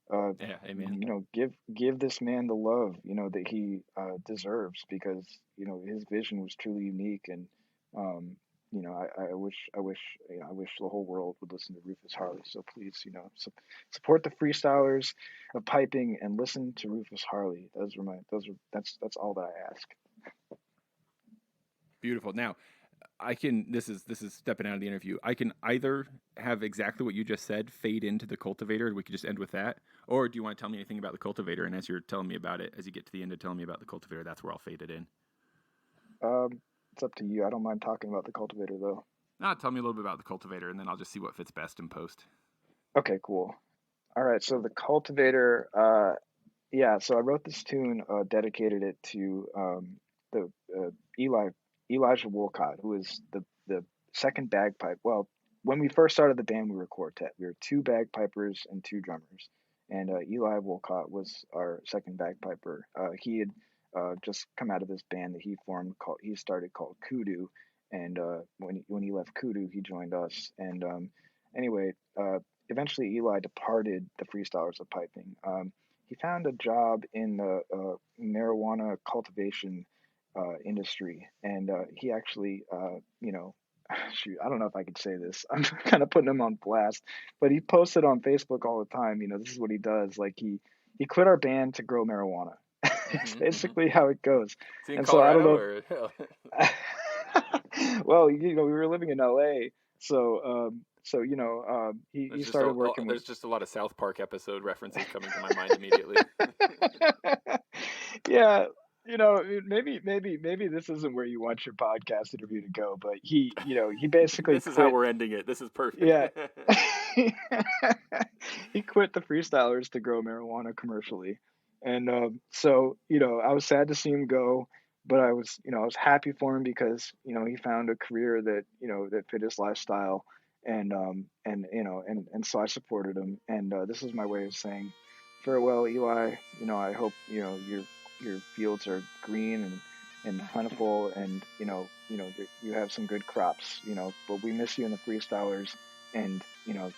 Yeah, amen. Give this man the love that he deserves, because his vision was truly unique. And I wish the whole world would listen to Rufus Harley. So please, support the Freestylers of Piping and listen to Rufus Harley. That's all that I ask. Beautiful. Now, this is stepping out of the interview. I can either have exactly what you just said fade into the cultivator, we could just end with that, or do you want to tell me anything about the cultivator? And as you're telling me about it, as you get to the end of telling me about the cultivator, that's where I'll fade it in. It's up to you. I don't mind talking about the cultivator though. Tell me a little bit about the cultivator, and then I'll just see what fits best in post. Okay, cool. All right, so the cultivator, so I wrote this tune, dedicated it to the Elijah Wolcott, who is the second bagpipe. Well, when we first started the band, we were a quartet. We were 2 bagpipers and 2 drummers, and Eli Wolcott was our second bagpiper. He had just come out of this band that he started called Kudu, and when he left Kudu, he joined us. And eventually Eli departed the Freestylers of Piping. He found a job in the marijuana cultivation industry, and he actually, shoot, I don't know if I could say this. I'm kind of putting him on blast, but he posted on Facebook all the time. This is what he does. Like he quit our band to grow marijuana. It's basically how it goes. Is he in And Colorado, so I don't know. Well, we were living in LA, so he started working. There's just a lot of South Park episode references coming to my mind immediately. Yeah. Maybe this isn't where you want your podcast interview to go, but he basically this is how we're ending it. This is perfect. Yeah. He quit the Freestylers to grow marijuana commercially. And I was sad to see him go, but I was happy for him, because he found a career that that fit his lifestyle, and so I supported him. And this is my way of saying farewell, Eli. I hope your fields are green and plentiful, and that you have some good crops. But we miss you in the Freestylers, and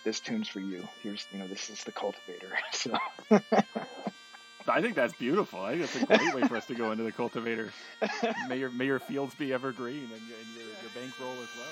this tune's for you. Here's this is the cultivator. So. I think that's beautiful. I think that's a great way for us to go into the cultivator. May your fields be evergreen, and your bankroll as well.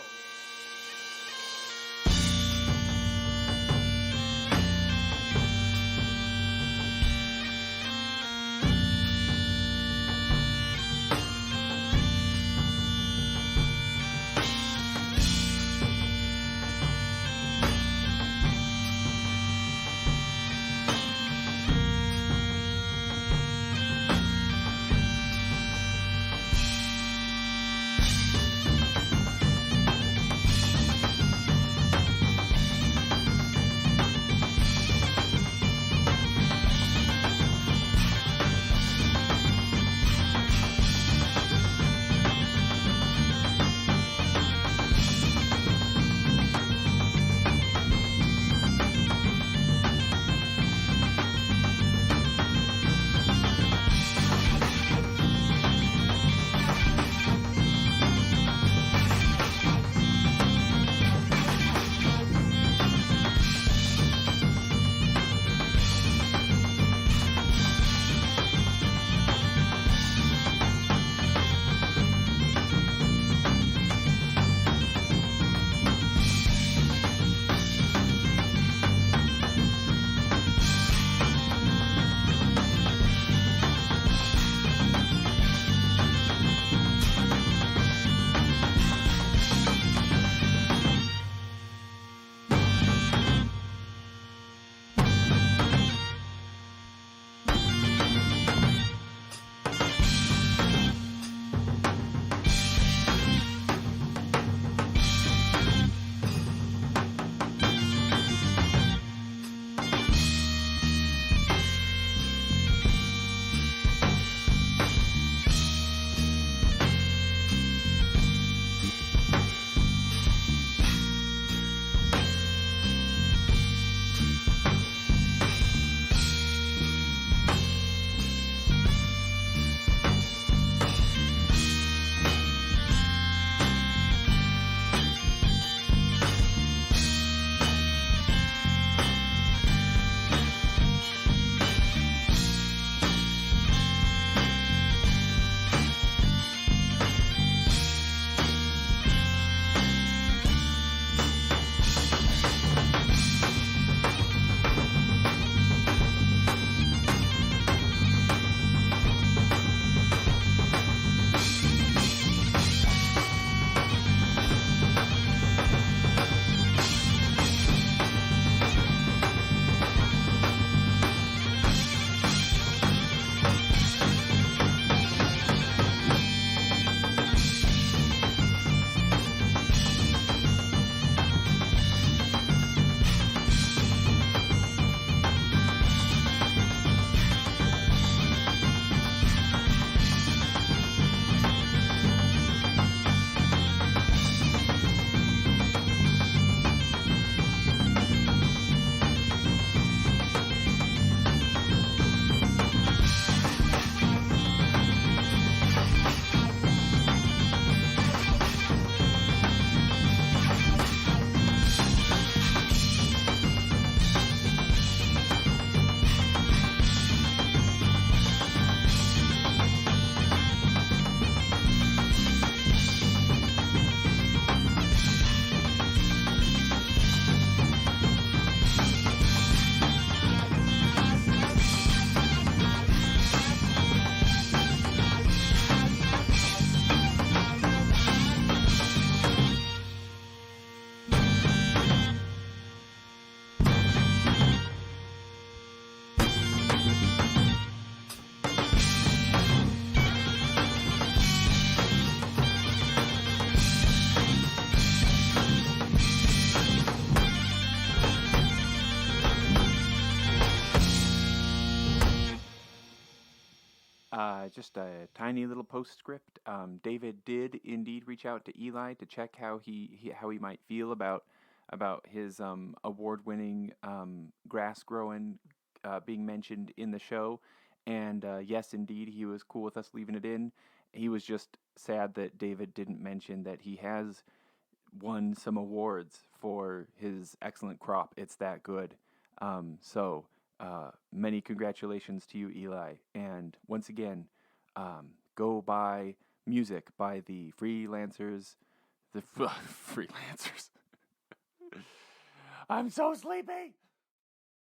just a tiny little postscript. David did indeed reach out to Eli to check how he might feel about his award-winning grass growing being mentioned in the show, and yes, indeed, he was cool with us leaving it in. He was just sad that David didn't mention that he has won some awards for his excellent crop. It's that good. So many congratulations to you, Eli. And once again, go buy music by the freelancers. The freelancers. I'm so sleepy.